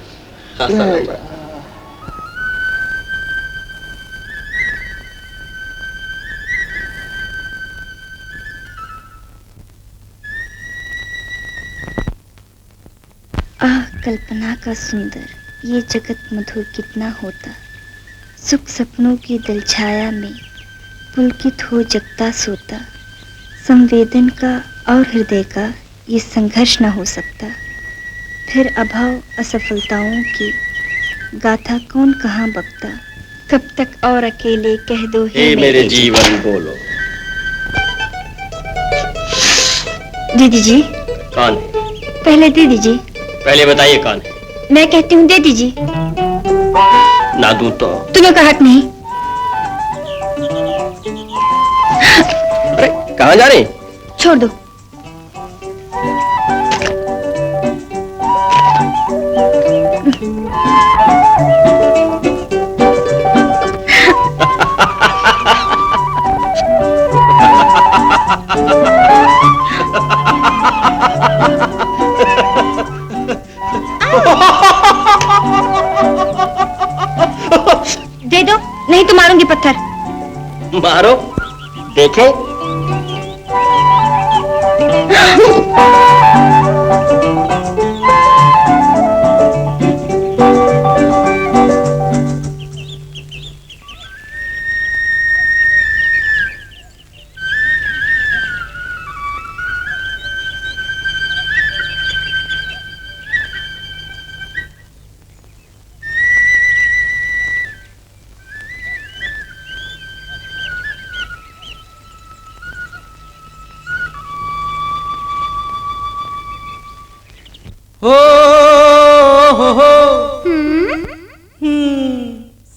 आह कल्पना का सुंदर ये जगत मधुर कितना होता, सुख सपनों की दिलछाया में पुलकित हो जगता सोता, संवेदन का और हृदय का ये संघर्ष न हो सकता, फिर अभाव असफलताओं की गाथा कौन कहाँ बकता, कब तक और अकेले कह दो हे मेरे जीवन बोलो। दीदी जी। कौन? पहले दीदी जी। पहले बताइए कौन है? मैं कहती हूँ दे दीजिए। ना दूं तो? तुम्हें कहा नहीं। अरे कहाँ जा रही? छोड़ दो। दे दो, नहीं तो मारूंगी पत्थर। मारो, देखें।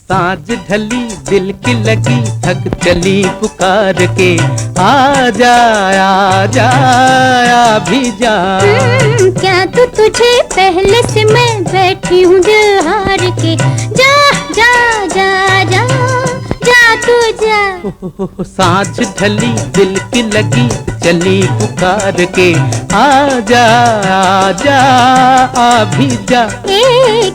सांझ ढली दिल की लगी थक चली पुकार के आजा आजा आ भी जा। क्या तो तुझे पहले से मैं बैठी हूँ दिल हार के, जा जा जा जा जा तू जा। सांझ ढली दिल की लगी चली पुकार के आजा आजा आ भी जा।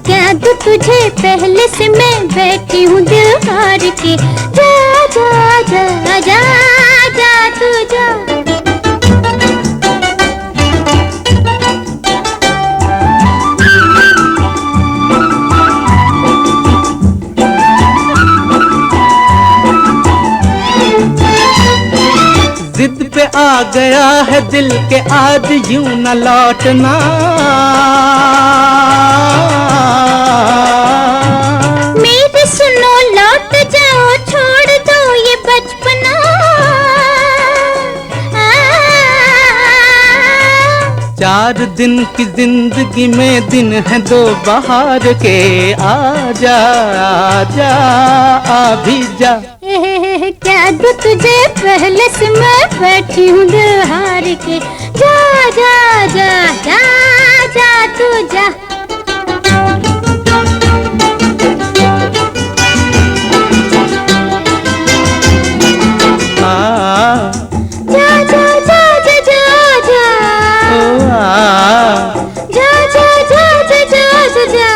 क्या तो तुझे पहले से मैं बैठी हूँ दिल हार के, जा जा जा जा जा तू जा। जिद पे आ गया है दिल के आज यूं न लौटना। मेरी सुनो लौट जाओ, छोड़ दो ये बचपना। चार दिन की जिंदगी में दिन है दो बहार के आजा आजा आ भी जा। क्या दो तुझे पहले से मैं बैठी हूँ दिल हार के, जा जा जा जा जा तू जा। जा जा जा जा जा जा जा जा जा जा जा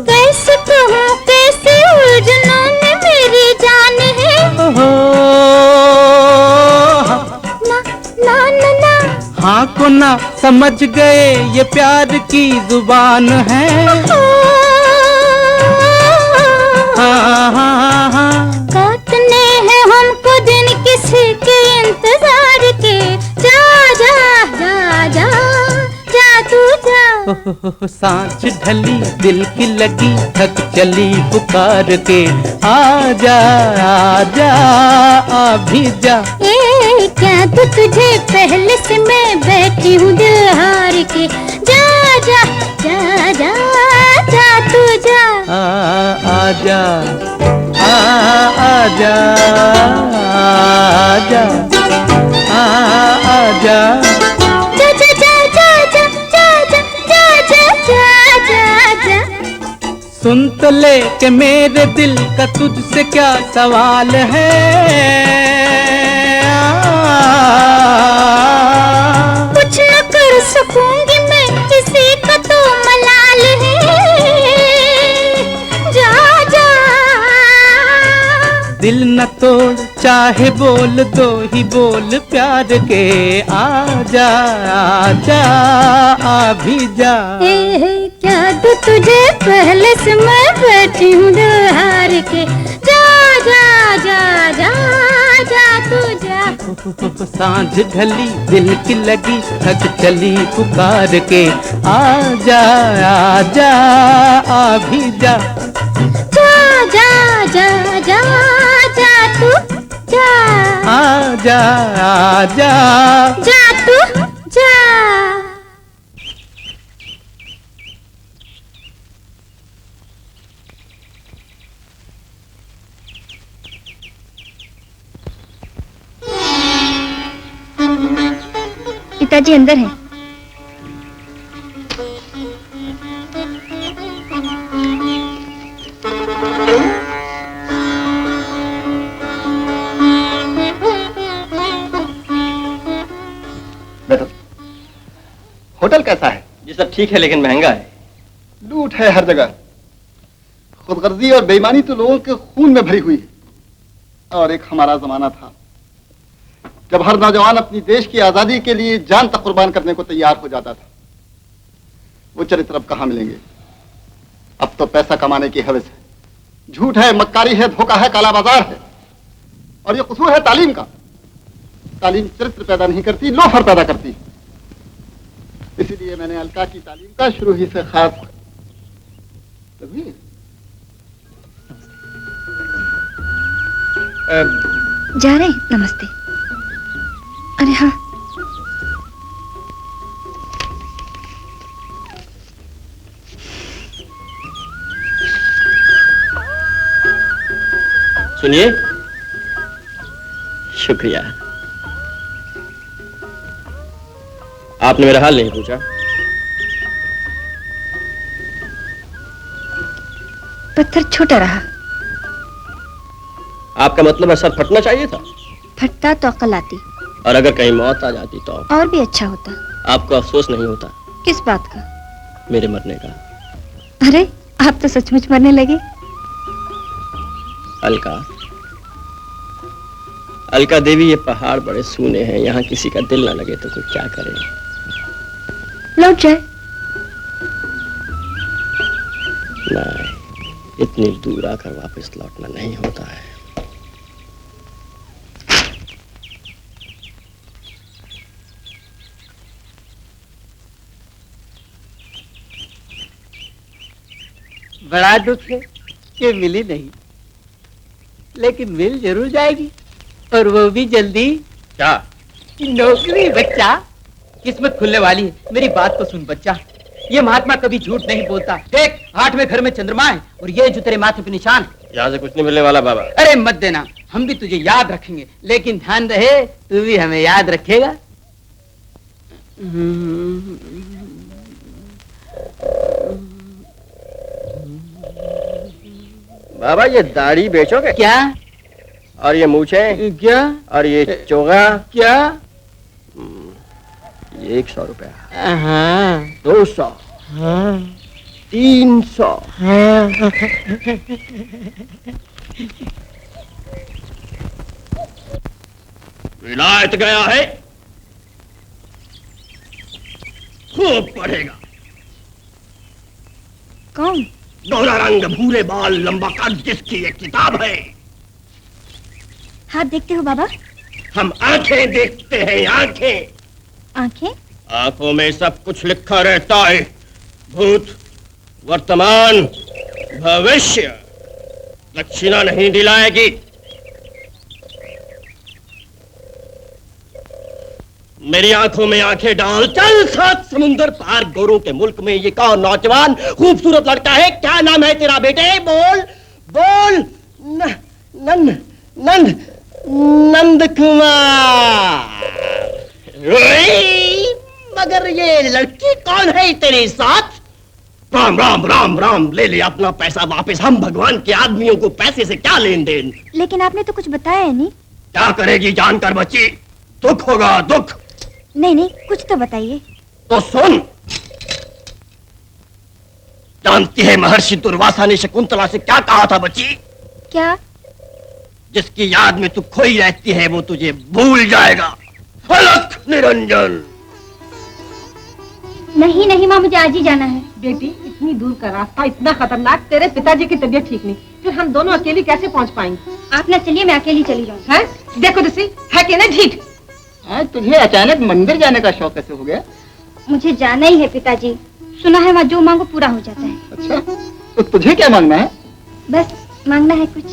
कैसे कहूँ कैसे उलझनों में मेरी जान है। ना ना समझ गए ये प्यार की जुबान है। हाँ हाँ हाँ काटने हैं हमको दिन किसी के इंतजार के। जा जा जा जा जा तू जा। सांझ ढली दिल की लगी थक चली पुकार के। आजा आजा अभी जा। ए क्या तू तुझे पहले से मैं बैठी हूँ दिल हार के। जा जा जा जा जा तू जा। आजा आजा आजा आजा जा जा जा जा जा जा जा जा जा जा। सुन तो ले के मेरे दिल का तुझसे क्या सवाल है। कुछ न कर सकूंगी मैं किसी का तो मलाल है। जा जा दिल न तोड़ चाहे बोल दो ही बोल प्यार के। आजा आजा अभी जा। क्या तू तुझे पहले से मैं बैठी हूँ दिल हार के। जा जा जा जा जा तू जा। सांझ ढली दिल की लगी थक चली पुकार के। आजा आजा अभी जा। जा जा जा जा जा तू जा। आजा आजा जा तू जा। पिताजी अंदर हैं। बैठो। होटल कैसा है? जी सब ठीक है लेकिन महंगा है। लूट है हर जगह। खुदगर्जी और बेईमानी तो लोगों के खून में भरी हुई है। और एक हमारा जमाना था जब हर नौजवान अपनी देश की आजादी के लिए जान तक कुर्बान करने को तैयार हो जाता था। वो चरित्र अब कहां मिलेंगे? अब तो पैसा कमाने की हवस है, झूठ है, मक्कारी है, धोखा है, काला बाजार है। और ये कसूर है तालीम का। तालीम चरित्र पैदा नहीं करती, लोफर पैदा करती है। इसीलिए मैंने अलका की तालीम का शुरू ही से खास जा रहे हैं? नमस्ते। अरे हाँ, सुनिए। शुक्रिया। आपने मेरा हाल नहीं पूछा। पत्थर छोटा रहा। आपका मतलब है सर फटना चाहिए था? फटता तो अकल आती। और अगर कहीं मौत आ जाती तो? और भी अच्छा होता। आपको अफसोस नहीं होता? किस बात का? मेरे मरने का। अरे आप तो सचमुच मरने लगे। अलका, अलका देवी, ये पहाड़ बड़े सूने हैं, यहाँ किसी का दिल ना लगे तो कोई क्या करे। लौट जाए। नहीं, इतनी दूर आकर वापस लौटना नहीं होता है। बड़ा दुख है कि मिली नहीं, लेकिन मिल जरूर जाएगी, और वो भी जल्दी। क्या? नौकरी बच्चा। किस्मत खुलने वाली है। मेरी बात को सुन बच्चा, ये महात्मा कभी झूठ नहीं बोलता। देख, 8वें घर में चंद्रमा है और ये जो तेरे माथे पे निशान। यहाँ से कुछ नहीं मिलने वाला बाबा। अरे मत देना, हम भी तुझे याद रखेंगे, लेकिन ध्यान रहे तू भी हमें याद रखेगा। बाबा ये दाढ़ी बेचोगे? क्या? और ये मूछे? क्या? और ये चोगा? क्या? ये 100 रुपया। हाँ। 200। हाँ। 300। हाँ। विलायत गया है। खूब पढ़ेगा। कौन? गोरा रंग, भूरे बाल, लंबा कद, जिसकी एक किताब है। हाथ देखते हो बाबा? हम आंखें देखते हैं, आंखें। आंखें? आंखों में सब कुछ लिखा रहता है, भूत, वर्तमान, भविष्य। दक्षिणा नहीं दिलाएगी। मेरी आंखों में आंखें डाल, चल 7 समुंदर पार गोरों के मुल्क में ये कौन नौजवान खूबसूरत लड़का है? क्या नाम है तेरा बेटे? बोल बोल। नंद कुमार। मगर ये लड़की कौन है तेरे साथ? राम राम राम राम, ले ले अपना पैसा वापस। हम भगवान के आदमियों को पैसे से क्या लेन देन? लेकिन आपने तो कुछ बताया नहीं। क्या करेगी जानकर बच्ची? दुख होगा, दुख। नहीं नहीं, कुछ तो बताइए। तो सुन। जानती है महर्षि दुर्वासा ने शकुंतला से क्या कहा था बच्ची? क्या? जिसकी याद में तू खोई रहती है वो तुझे भूल जाएगा। अलख निरंजन। नहीं नहीं माँ, मुझे आज ही जाना है। बेटी, इतनी दूर का रास्ता, इतना खतरनाक, तेरे पिताजी की तबीयत ठीक नहीं, फिर हम दोनों अकेली कैसे पहुंच पाएंगे? आप ना चलिए, मैं अकेली चली जाऊँ। हैं? देखो दसी, है कि ना ढीठ? तुझे अचानक मंदिर जाने का शौक कैसे हो गया? मुझे जाना ही है पिताजी। सुना है वहाँ जो मांगो पूरा हो जाता है। अच्छा, तो तुझे क्या मांगना है? बस मांगना है कुछ।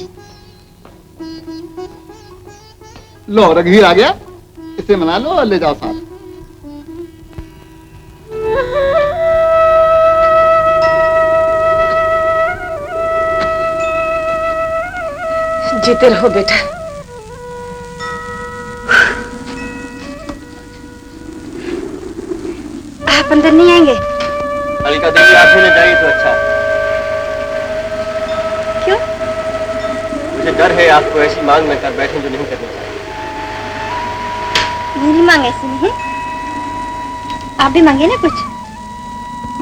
लो, रघुवीर आ गया, इसे मना लो और ले जाओ साथ। जीते रहो बेटा। आप अंदर नहीं आएंगे? अलका देवी आप भी न जाइए तो अच्छा। क्यों? मुझे डर है आपको ऐसी मांग में कर बैठे जो नहीं करनी चाहिए। मेरी मांग ऐसी नहीं। आप भी मांगे ना कुछ।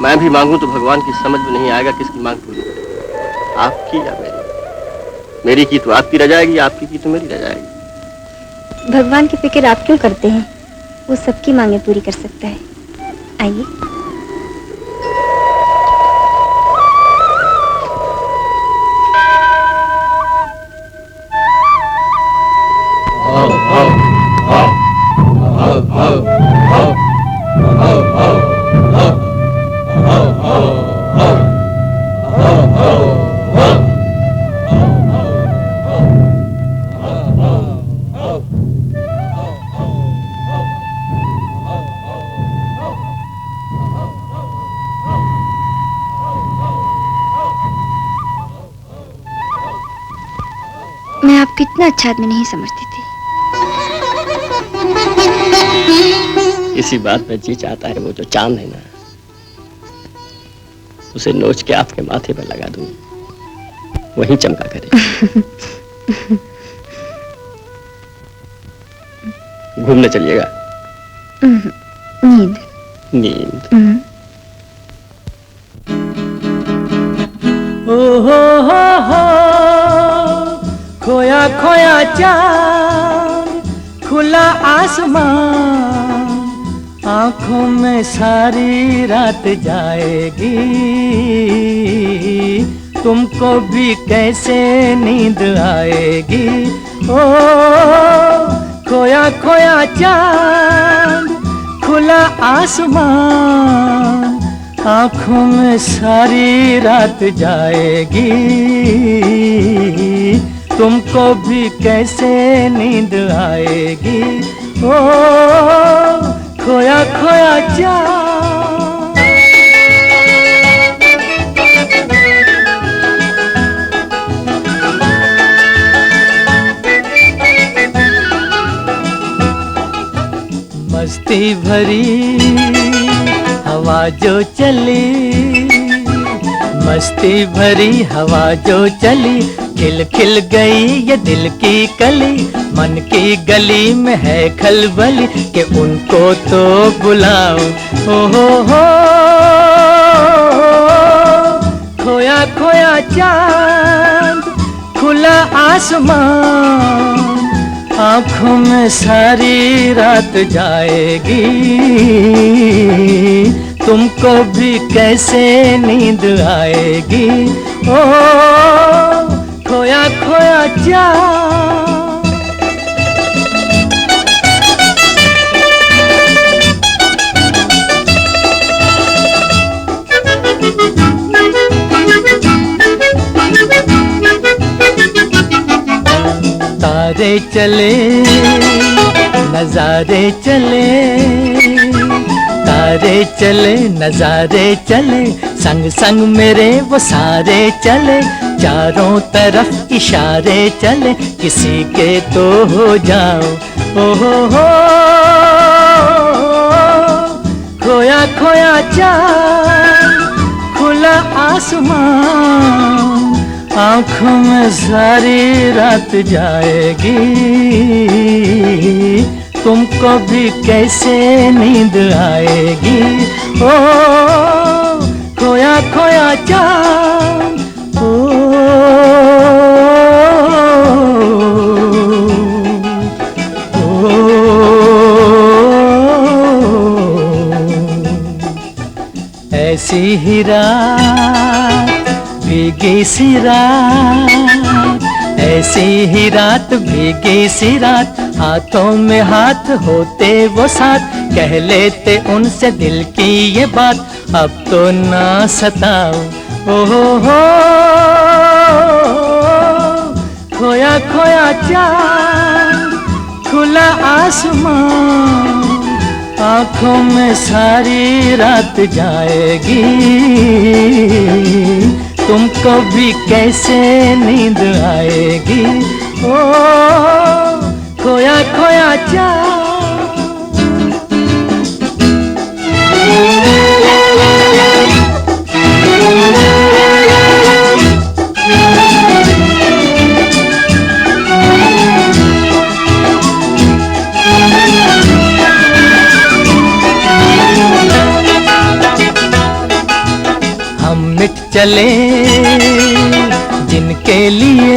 मैं भी मांगूं तो भगवान की समझ में नहीं आएगा किसकी मांग पूरी करें, आपकी या मेरी। मेरी की तो आपकी रह जाएगी, आपकी की तो मेरी रह जाएगी। भगवान की फिक्र आप क्यों करते हैं? वो सबकी मांगे पूरी कर सकता है। आइए। मैं आपको इतना अच्छा आदमी नहीं समझती थी। इसी बात में जी चाहता है वो जो चांद है ना, उसे नोच के आपके माथे पर लगा दूं, वही चमका करे। घूमने चलिएगा? नींद। नींद। ओ हो खोया खोया चांद, खुला आसमान, आंखों में सारी रात जाएगी, तुमको भी कैसे नींद आएगी। ओ खोया खोया चांद, खुला आसमान, आंखों में सारी रात जाएगी, तुमको भी कैसे नींद आएगी। ओ खोया खोया चांद। मस्ती भरी हवा जो चली, मस्ती भरी हवा जो चली, खिल खिल गई ये दिल की कली, मन की गली में है खलबली कि उनको तो बुलाऊं। हो खोया खोया चांद, खुला आसमान, आंखों में सारी रात जाएगी, तुमको भी कैसे नींद आएगी। ओ खोया खोया चाँद, तारे चले नजारे चले, तारे चले नजारे चले, संग संग मेरे वो सारे चले, चारों तरफ इशारे चले, किसी के तो हो जाओ। ओ हो खोया खोया चाँद, खुला आसमान, आँखों में सारी रात जाएगी। तुमको भी कैसे नींद आएगी। ओ खोया खोया चाँद, ऐसी ही रात भीगी सी रात, ऐसी ही रात भीगी सी रात, हाथों में हाथ होते वो साथ, कह लेते उनसे दिल की ये बात, अब तो ना सताओ। ओ हो खोया खोया चाँद, खुला आसमान, आँखों में सारी रात जाएगी। तुमको भी कैसे नींद आएगी। ओ खोया खोया चाँद। हम मिट चले जिनके लिए,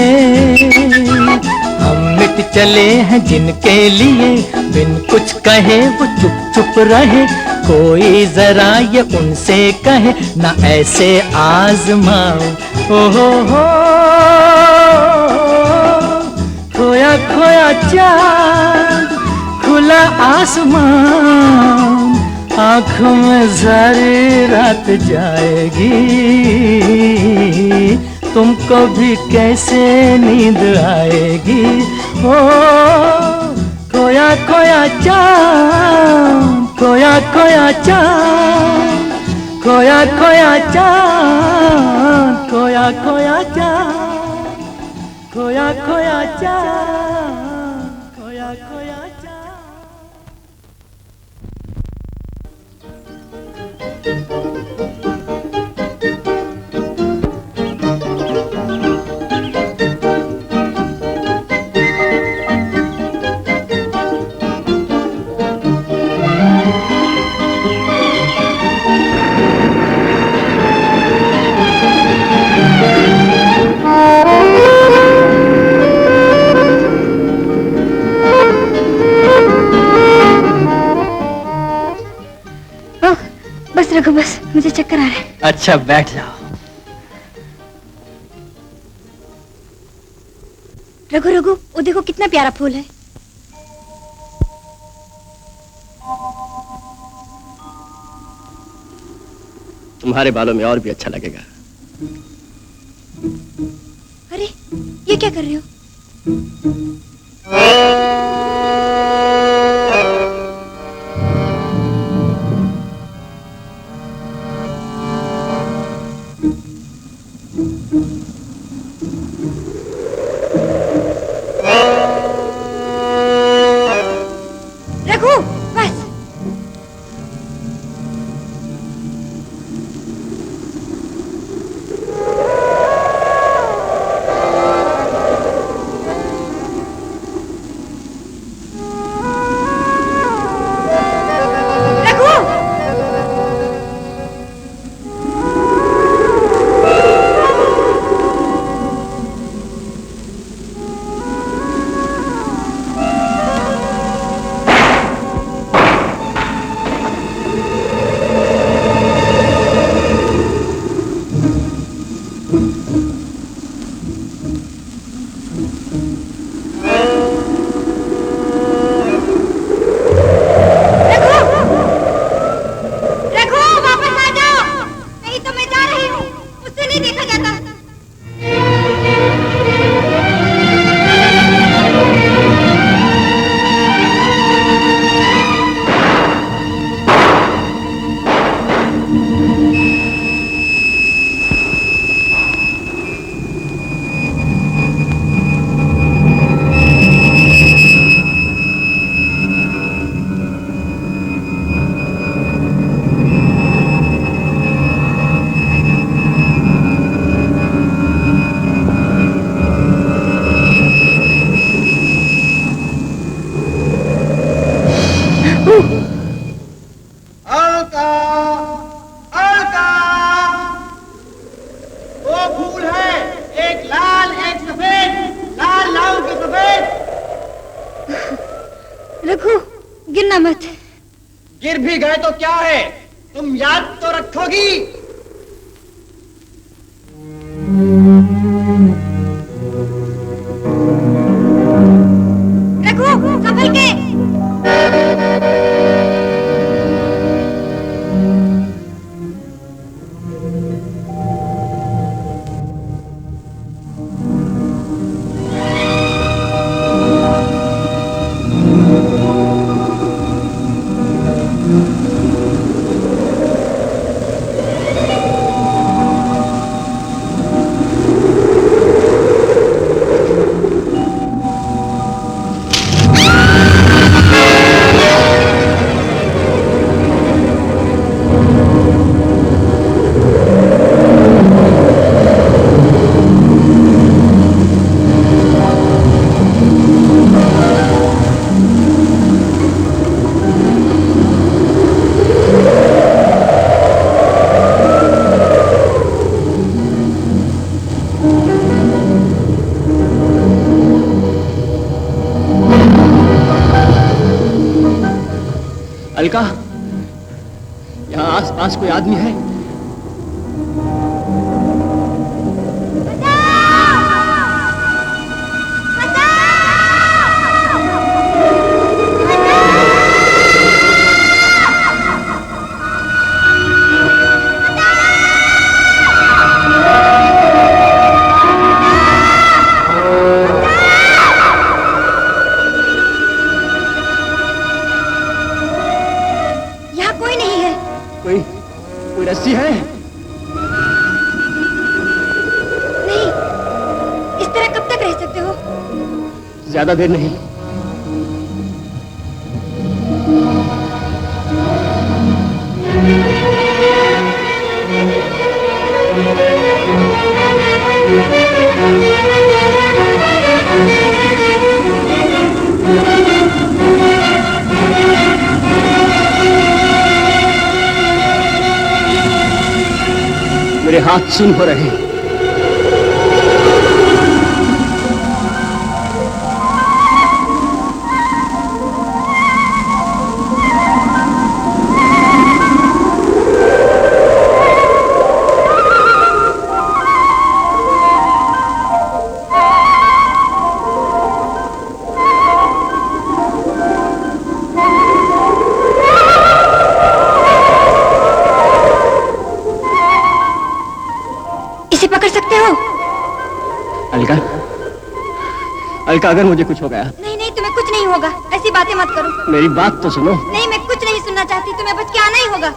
हम मिट चले हैं जिनके लिए, बिन कुछ कहे वो चुप चुप रहे, कोई जरा ये उनसे कहे ना ऐसे आजमाओ। ओ हो खोया खोया चाँद, खुला आसमान, आँखों में सारी रात जाएगी। तुमको भी कैसे नींद आएगी। ओ खोया खोया चाँद, खोया खोया चाँद, खोया खोया चाँद, खोया खोया चाँद, खोया खोया चाँद, खोया खोया बस रघु बस, मुझे चक्कर आ रहा है। अच्छा बैठ जाओ। रघु रघु, वो देखो कितना प्यारा फूल है। तुम्हारे बालों में और भी अच्छा लगेगा। अरे ये क्या कर रहे हो? रघु बस। भी गए तो क्या है, तुम याद तो रखोगी। रघु, संभल के। अलका, यहाँ आस-पास कोई आदमी है? कोई रस्सी है? नहीं, इस तरह कब तक रह सकते हो? ज्यादा देर नहीं। मेरे हाथ सुन हो रहे हैं। अलका, अगर मुझे कुछ हो गया। नहीं नहीं, तुम्हें कुछ नहीं होगा, ऐसी बातें मत करो। मेरी बात तो सुनो। नहीं, मैं कुछ नहीं सुनना चाहती, तुम्हें बच के आना ही होगा।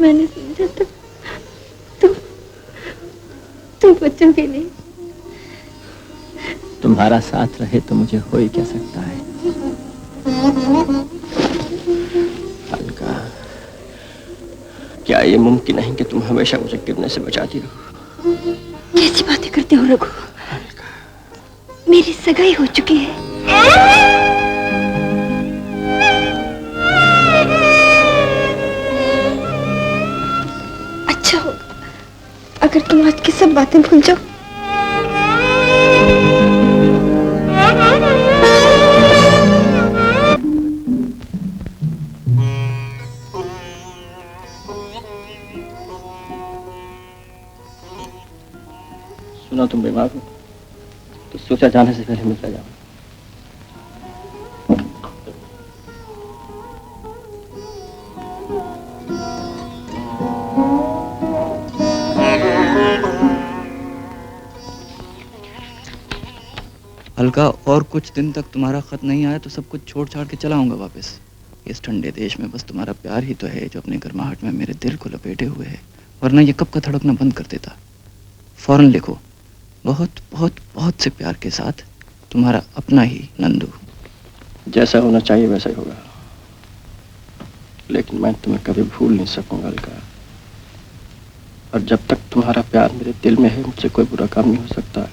मैंने समझा था तुम बच्चों के लिए। तुम्हारा साथ रहे तो मुझे हो ही क्या सकता है। अलका, क्या ये मुमकिन है कि तुम हमेशा मुझे गिरने से बचाती रहो? कैसी बातें करते हो रघु? मेरी सगाई हो चुकी है। अच्छा होगा अगर तुम आज की सब बातें भूल जाओ। सुना तुम बीमार हो तो सोचा जाने से पहले मिलता जाओ। हल्का, और कुछ दिन तक तुम्हारा खत नहीं आया तो सब कुछ छोड़ छाड़ के चला आऊंगा वापस। इस ठंडे देश में बस तुम्हारा प्यार ही तो है जो अपने गर्माहट में मेरे दिल को लपेटे हुए है, वरना ये कब का धड़कना बंद कर देता। फौरन लिखो, बहुत बहुत बहुत से प्यार के साथ, तुम्हारा अपना ही नंदू। जैसा होना चाहिए वैसा ही होगा, लेकिन मैं तुम्हें कभी भूल नहीं सकूंगा अलका। और जब तक तुम्हारा प्यार मेरे दिल में है, मुझसे कोई बुरा काम नहीं हो सकता।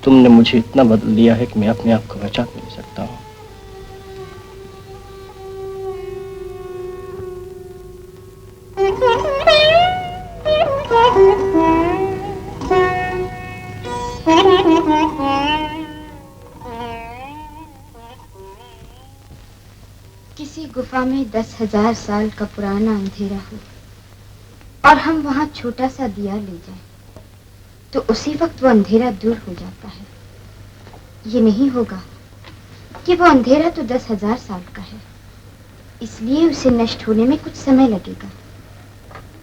तुमने मुझे इतना बदल दिया है कि मैं अपने आप को पहचान नहीं सकता हूँ। किसी गुफा में 10,000 साल का पुराना अंधेरा हो और हम वहां छोटा सा दिया ले जाएं, तो उसी वक्त वो अंधेरा दूर हो जाता है। ये नहीं होगा कि वो अंधेरा तो 10,000 साल का है, इसलिए उसे नष्ट होने में कुछ समय लगेगा।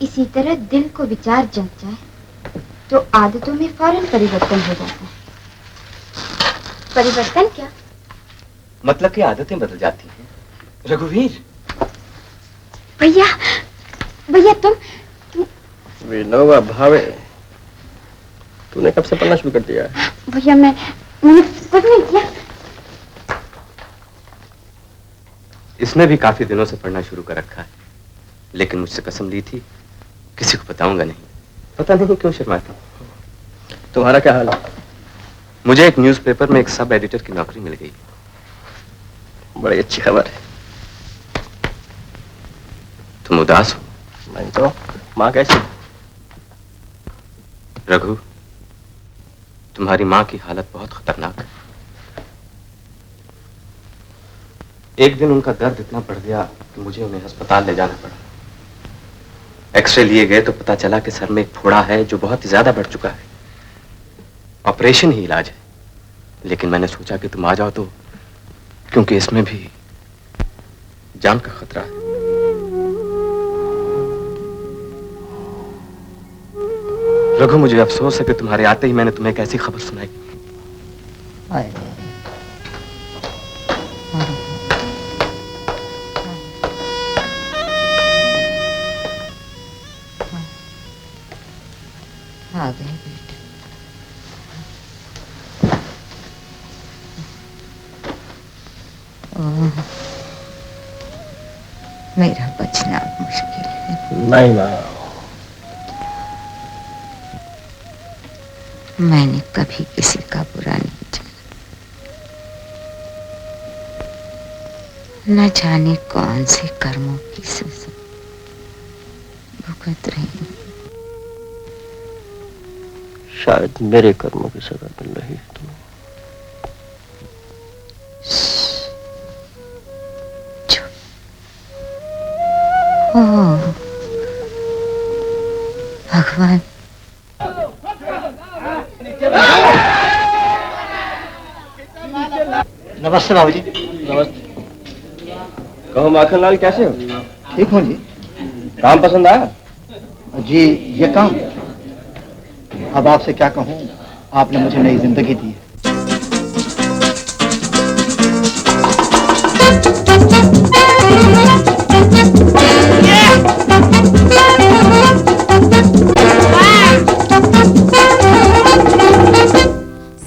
इसी तरह दिल को विचार जग जाए तो आदतों में फौरन परिवर्तन हो जाता है। परिवर्तन क्या? मतलब कि आदतें बदल जाती हैं। रघुवीर, भैया भैया तुम विनोबा भावे, तूने कब से पढ़ना शुरू कर दिया है? भैया मैंने कुछ नहीं किया। इसने भी काफी दिनों से पढ़ना शुरू कर रखा है, लेकिन मुझसे कसम ली थी किसी को बताऊंगा नहीं। पता नहीं क्यों शर्माती। तुम्हारा क्या हाल है? मुझे एक न्यूज़पेपर में एक सब एडिटर की नौकरी मिल गई। बड़ी अच्छी खबर है। तुम उदास हो? नहीं तो। माँ कैसी? रघु, तुम्हारी माँ की हालत बहुत खतरनाक है। एक दिन उनका दर्द इतना बढ़ गया कि मुझे उन्हें अस्पताल ले जाना पड़ा। एक्सरे लिए गए तो पता चला कि सर में एक फोड़ा है जो बहुत ही ज्यादा बढ़ चुका है। ऑपरेशन ही इलाज है, लेकिन मैंने सोचा कि तुम आ जाओ तो, क्योंकि इसमें भी जान का खतरा है। रघु, मुझे अफसोस है कि तुम्हारे आते ही मैंने तुम्हें एक ऐसी खबर सुनाई। आ गए बेटा। मेरा बचना मुश्किल है। नहीं माँ, मैंने कभी किसी का बुरा नहीं चाहा। न जाने कौन से कर्मों की सजा भुगत रही हूँ। शायद मेरे कर्मों की सजा मिल रही है तुम्हें। ओह भगवान, नमस्ते बाबूजी। नमस्ते। कहो माखनलाल, कैसे हो? ठीक हूँ जी। काम पसंद आया? जी, ये काम अब आपसे क्या कहूँ, आपने मुझे नई जिंदगी दी है।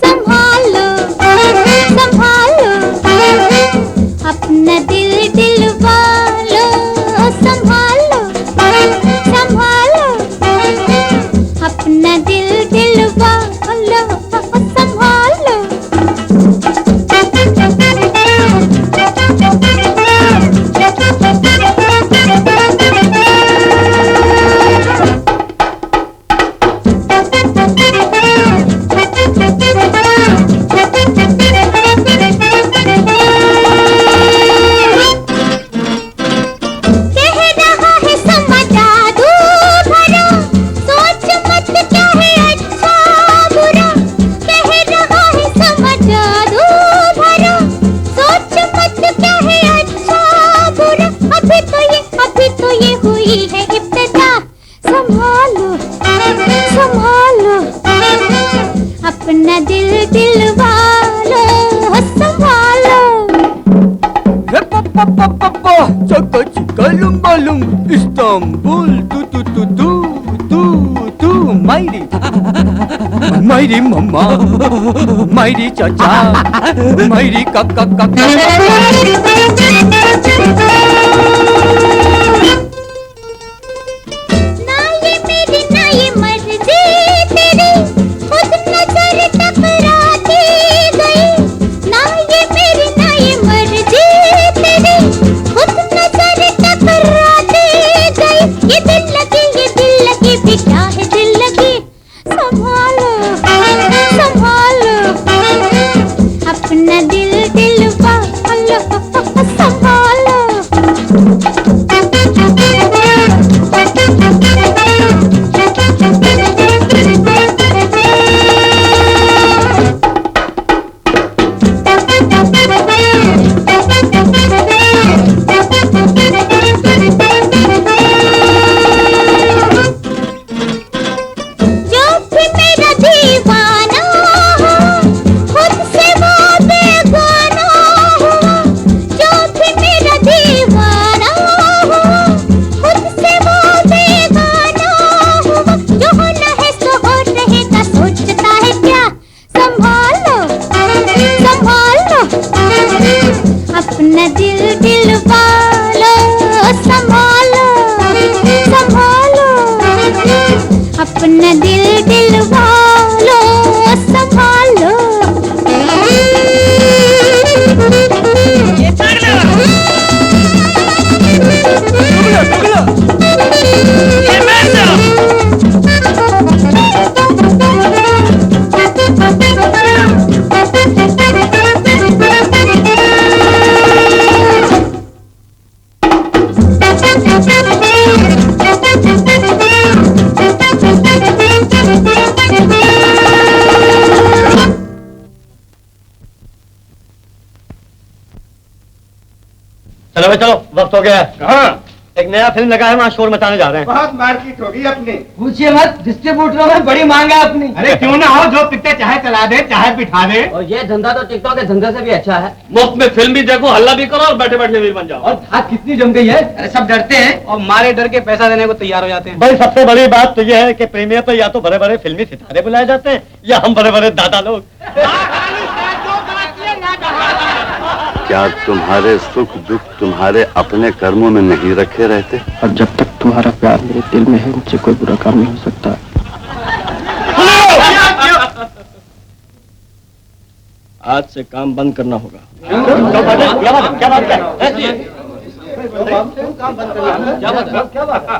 संभालो संभालो अपना दिल दिल वालो, संभालो संभालो अपना दिल दिल वालो, संभालो। अपना दिल दिल वालो संभालो। चका चिका लुम्बा लुम इस्तांबुल तू तू तू तू तू तू मायरी मायरी मम्मा मायरी चाचा मायरी काका काका। ना ये मेरी ना ये मर्जी तेरी खुद नजर टकराती गई। ना ये मेरी ना ये मर्जी तेरी खुद नजर टकराती गई। ये दिल लगी भी क्या है दिल लगी। संभालो संभालो अपना दिल दिल वालो संभालो। जो भी मेरा दीवाना हो खुद से वो बेगाना हुआ। जो भी मेरा दीवाना हो खुद से वो बेगाना हुआ। जो होना है सो हो रहेगा सोचता है क्या। संभालो संभालो अपना दिल दिल वालो संभालो संभालो अपना दिल दिल वालो संभालो। चलो भाई चलो, वक्त हो गया है। कहाँ? एक नया फिल्म लगा है, वहाँ शोर मचाने जा रहे हैं। बहुत मार्केट होगी अपनी। पूछिए मत, डिस्ट्रीब्यूटरों में बड़ी मांग है अपनी। अरे क्यों ना हो, जो पिक्चर चाहे चला दे चाहे बिठा दे। और ये धंधा तो टिकटॉक के धंधे से भी अच्छा है। मुफ्त में फिल्म भी देखो, हल्ला भी करो और बैठे बैठे भी बन जाओ। और धाक कितनी जम गई है। अरे सब डरते हैं और मारे डर के पैसा देने को तैयार हो जाते हैं। भाई सबसे बड़ी बात तो ये है कि प्रीमियर पे या तो बड़े बड़े फिल्मी सितारे बुलाए जाते हैं या हम बड़े बड़े दादा लोग। क्या तुम्हारे सुख दुख तुम्हारे अपने कर्मों में नहीं रखे रहते? और जब तक तुम्हारा प्यार मेरे दिल में है मुझसे कोई बुरा काम नहीं हो सकता। आज से काम बंद करना होगा। क्या बात है?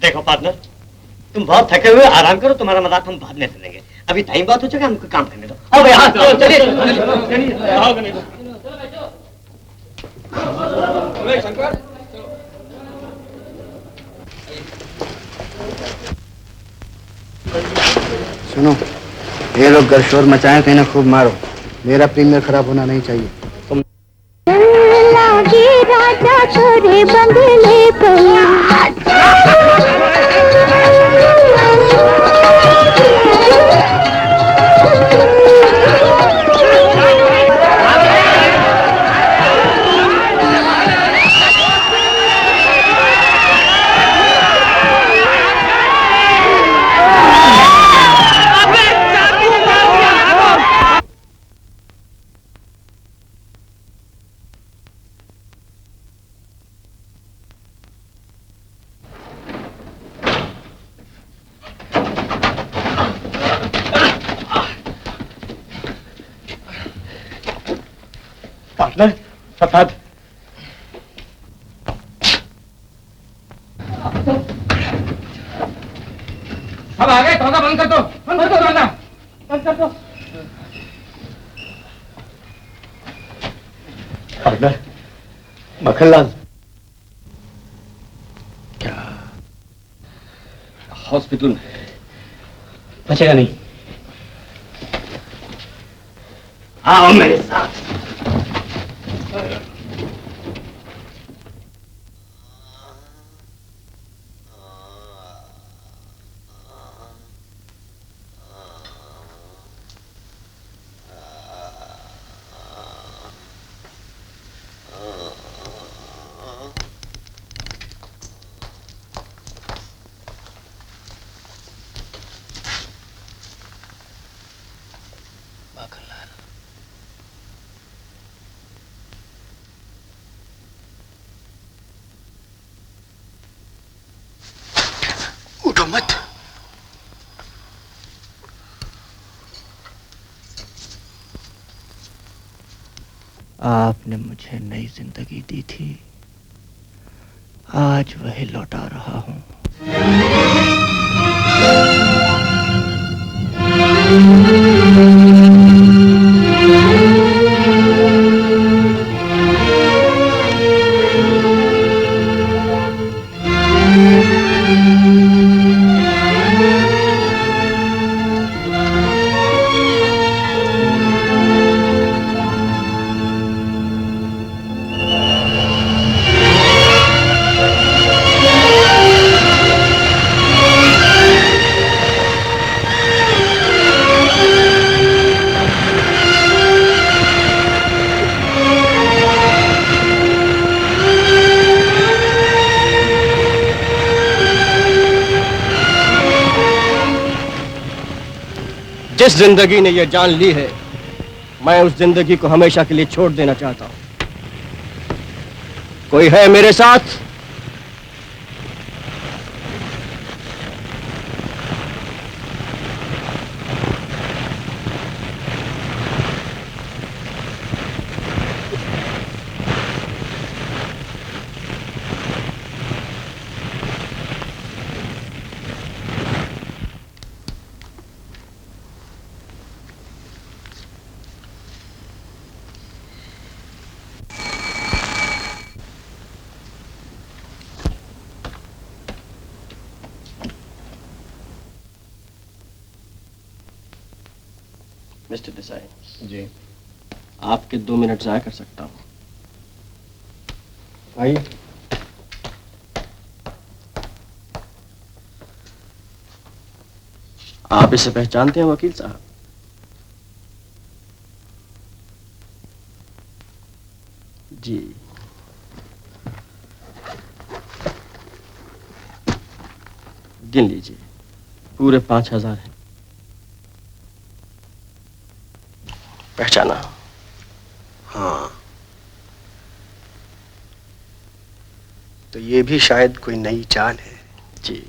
देखो पार्टनर, तुम बहुत थके हुए, आराम करो, तुम्हारा मजाक हम बाद में सुनेंगे। अभी टाइम बहुत हो चुका है, हमको काम करने दो। आओ भाई, हाँ चलिए। सुनो, ये लोग घर शोर मचाए, कहीं ना खूब मारो। मेरा प्रीमियर खराब होना नहीं चाहिए। लागे राजा तोरे बंगले पार्टनर फसाद। अब आ गए, दरवाजा बंद कर दो, बंद कर दो दरवाजा, बंद कर दो। पार्टनर मक्खनलाल, क्या हॉस्पिटल में बचेगा नहीं। आओ मेरे साथ। उठो मत। आपने मुझे नई जिंदगी दी थी, आज वही लौटा रहा हूं। जिस जिंदगी ने यह जान ली है, मैं उस जिंदगी को हमेशा के लिए छोड़ देना चाहता हूं। कोई है मेरे साथ? मिस्टर देसाई जी, आपके 2 मिनट ज़ाया कर सकता हूँ? आइए। आप इसे पहचानते हैं वकील साहब? जी। गिन लीजिए, पूरे 5000 हैं। पहचाना? हाँ। तो ये भी शायद कोई नई चाल है। जी।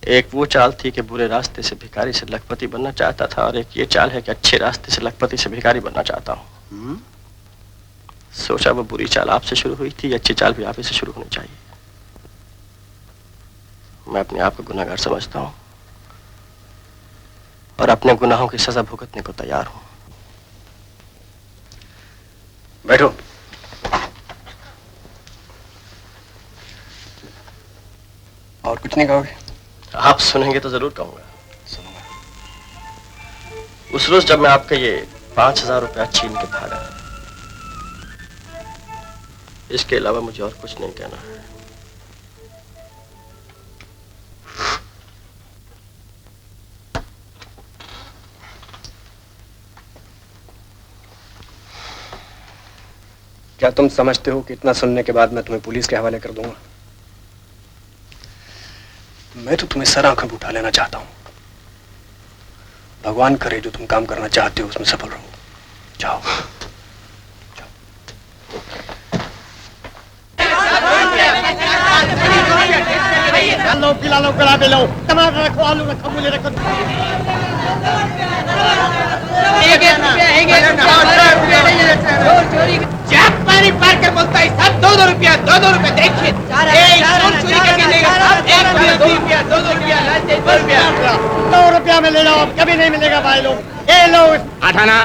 एक वो चाल थी कि बुरे रास्ते से भिखारी से लखपति बनना चाहता था, और एक ये चाल है कि अच्छे रास्ते से लखपति से भिखारी बनना चाहता हूँ। सोचा वो बुरी चाल आपसे शुरू हुई थी, अच्छी चाल भी आप ही से शुरू होनी चाहिए। मैं अपने आप को गुनहगार समझता हूँ और अपने गुनाहों की सजा भुगतने को तैयार हूँ। बैठो। और कुछ नहीं कहोगे? आप सुनेंगे तो जरूर कहूंगा। सुनूंगा। उस रोज जब मैं आपका ये 5000 रुपया छीन के भागा, इसके अलावा मुझे और कुछ नहीं कहना है। क्या तुम समझते हो कि इतना सुनने के बाद मैं तुम्हें पुलिस के हवाले कर दूंगा? मैं तो तुम्हें सर आंखें उठा लेना चाहता हूं। भगवान करे जो तुम काम करना चाहते हो उसमें सफल रहो। जाओ। लो, पिला लो, गुलाबी लो, टमाटर रखो, आलू रखो, मूली रखो। जब पानी पार कर बोलता है सब 2-2 रुपया, 2-2 रुपया। देखिए एक चोरी करके देगा सब 1 रुपया, 2 रुपया, 2-2 रुपया, 2 रुपया। 2 रुपया में ले लो, कभी नहीं मिलेगा भाई लोग। ये लो। अठाना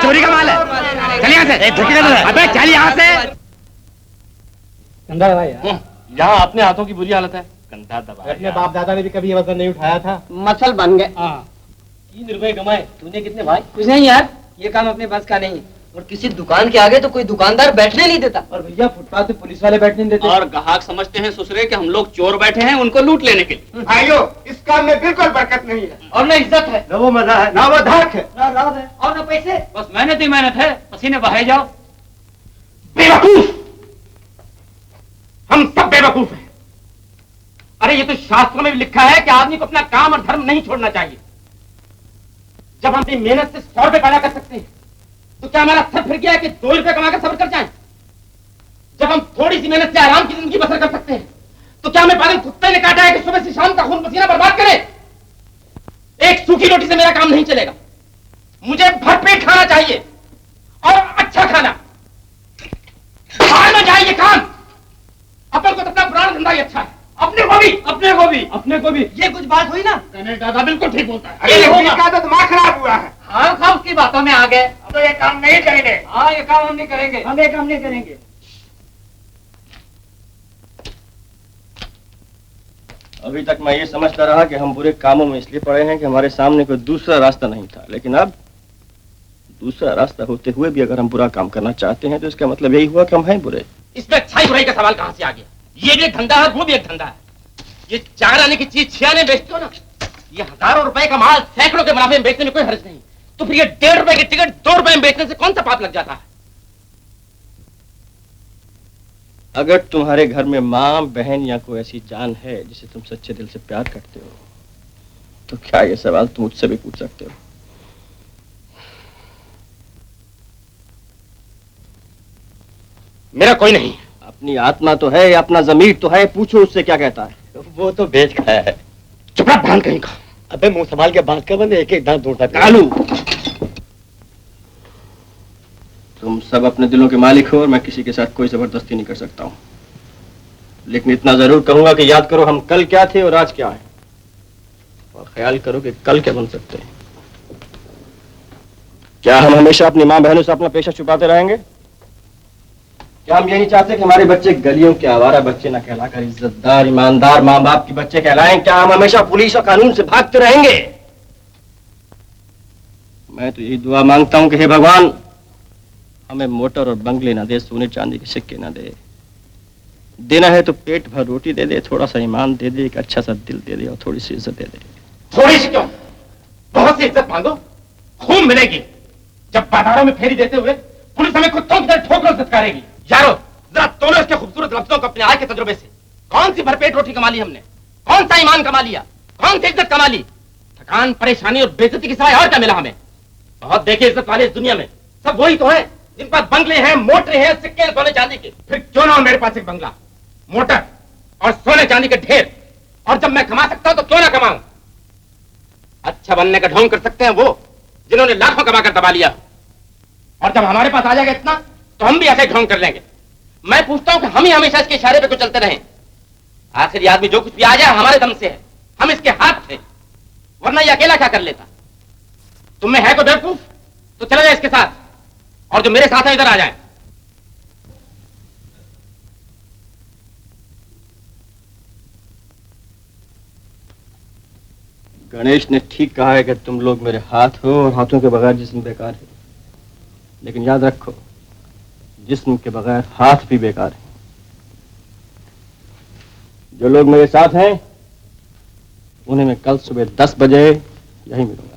चोरी का माल है। चल यहाँ से। अबे चल यहाँ से। भाई यहाँ अपने हाथों की बुरी हालत है, कंधा दबा। अपने बाप दादा ने भी कभी ये वजन नहीं उठाया था। मसल बन गए। 3 रुपए कमाए। तूने कितने भाई? कुछ नहीं यार, ये काम अपने बस का नहीं। और किसी दुकान के आगे तो कोई दुकानदार बैठने नहीं देता। और भैया फुटपाथ पे पुलिस वाले बैठने नहीं देते। और ग्राहक समझते हैं ससुरे कि हम लोग चोर बैठे हैं उनको लूट लेने के लिए। भाइयों, इस काम में बिल्कुल बरकत नहीं है। और न इज्जत है, न वो मजा है, न वो धाक है, न लाभ है, और न पैसे। बस मेहनत ही मेहनत है, पसीने बहाए जाओ। बेवकूफ! हम सब बेवकूफ हैं। अरे ये तो शास्त्रों में भी लिखा है कि आदमी को अपना काम और धर्म नहीं छोड़ना चाहिए। जब हम अपनी मेहनत से 100 रुपए पैदा कर सकते हैं तो क्या हमारा सर फिर गया है कि 2 रुपए कमाकर सब्र कर जाएं? जब हम थोड़ी सी मेहनत से आराम की जिंदगी बसर कर सकते हैं तो क्या हमें पागल कुत्ते ने काटा है कि सुबह से शाम का खून पसीना बर्बाद करें? एक सूखी रोटी से मेरा काम नहीं चलेगा। मुझे भरपेट खाना चाहिए और अच्छा खाना। खाना चाहिए काम। अपन को तो अपना पुराना धंधा ही अच्छा है। अपने को भी, अपने को भी, अपने को भी। ये कुछ बात हुई ना? कहने दादा बिल्कुल ठीक बोलता है। अरे इसका तो दिमाग खराब हुआ है। हाँ खाओ की बातों में आ गए। अब तो ये काम नहीं करेंगे। हाँ ये काम हम नहीं करेंगे। हम ये काम नहीं करेंगे। अभी तक मैं ये समझता रहा कि हम बुरे कामों में इसलिए पड़े हैं कि हमारे सामने कोई दूसरा रास्ता नहीं था, लेकिन अब दूसरा रास्ता होते हुए भी अगर हम बुरा काम करना चाहते हैं तो इसका मतलब यही हुआ कि हम हैं बुरे। इसमें अच्छाई बुराई का सवाल कहां से आ गया? ये भी एक धंधा है, वो भी एक धंधा है। ये 4 आने की चीज 6 आने बेचते हो ना, ये हजारों रुपए का माल सैकड़ों के मुनाफे में बेचने में कोई हर्ज नहीं। तो फिर ये 1.5 रुपए की टिकट 2 रुपए में बेचने से कौन सा पाप लग जाता है? अगर तुम्हारे घर में माँ, बहन या कोई ऐसी जान है जिसे तुम सच्चे दिल से प्यार करते हो तो क्या ये सवाल तुम मुझसे भी पूछ सकते हो? मेरा कोई नहीं। अपनी आत्मा तो है, अपना जमीर तो है, पूछो उससे क्या कहता है। वो तो बेच खाया है। चुप रह भान कहीं का। अबे मुंह संभाल के बात कर, बंदे एक एक दांत तोड़ता है। कालू, तुम सब अपने दिलों के मालिक हो और मैं किसी के साथ कोई जबरदस्ती नहीं कर सकता हूं, लेकिन इतना जरूर कहूंगा कि याद करो हम कल क्या थे और आज क्या हैं, और ख्याल करो कि कल क्या बन सकते हैं। क्या हम हमेशा अपनी मां बहनों से अपना पेशा छुपाते रहेंगे? क्या हम यही चाहते कि हमारे बच्चे गलियों के आवारा बच्चे न कहलाकर इज्जतदार, ईमानदार मां बाप के बच्चे कहलाएं? क्या हम हमेशा पुलिस और कानून से भागते रहेंगे? मैं तो यही दुआ मांगता हूं कि हे भगवान, हमें मोटर और बंगले ना दे, सोने चांदी के सिक्के ना दे, देना है तो पेट भर रोटी दे दे, थोड़ा सा ईमान दे दे, एक अच्छा सा दिल दे दे और थोड़ी सी इज्जत दे दे। थोड़ी सी क्यों, बहुत सी इज्जत मांगो, खूब मिलेगी। जब बाजारों में फेरी देते हुए पुलिस हमें कुत्तों की तरह ठोकर सत्कारेगी। यारो, जरा तोलो इसके खूबसूरत लफ्जों को अपने आय के तजुर्बे से। कौन सी भरपेट रोटी कमा ली हमने? कौन सा ईमान कमा लिया? कौन सी इज्जत कमा ली? थकान, परेशानी और बेइज्जती के सिवाय और क्या मिला हमें? बहुत देखे इज्जत वाले इस दुनिया में, सब वही तो है जिन पर बंगले हैं, मोटरें हैं, सिक्के हैं सोने चांदी के। फिर क्यों ना हो मेरे पास एक बंगला, मोटर और सोने चांदी के ढेर। और जब मैं कमा सकता हूं तो क्यों ना कमाऊं? अच्छा बनने का ढोंग कर सकते हैं वो जिन्होंने लाखों कमाकर दबा लिया, और जब हमारे पास आ जाएगा इतना तो हम भी ऐसे ढोंग कर लेंगे। मैं पूछता हूं कि हम ही हमेशा इसके इशारे पे को चलते रहें? आखिर ये आदमी जो कुछ भी आ जाए हमारे दम से है, हम इसके हाथ थे, वरना ये अकेला क्या कर लेता? तुम में है को बेवकूफ तो चला जाए इसके साथ, और जो मेरे साथ है इधर आ जाए। गणेश ने ठीक कहा है कि तुम लोग मेरे हाथ हो और हाथों के बगैर जिस्म बेकार है, लेकिन याद रखो जिस्म के बगैर हाथ भी बेकार है। जो लोग मेरे साथ हैं उन्हें मैं कल सुबह 10 बजे यहीं मिलूंगा।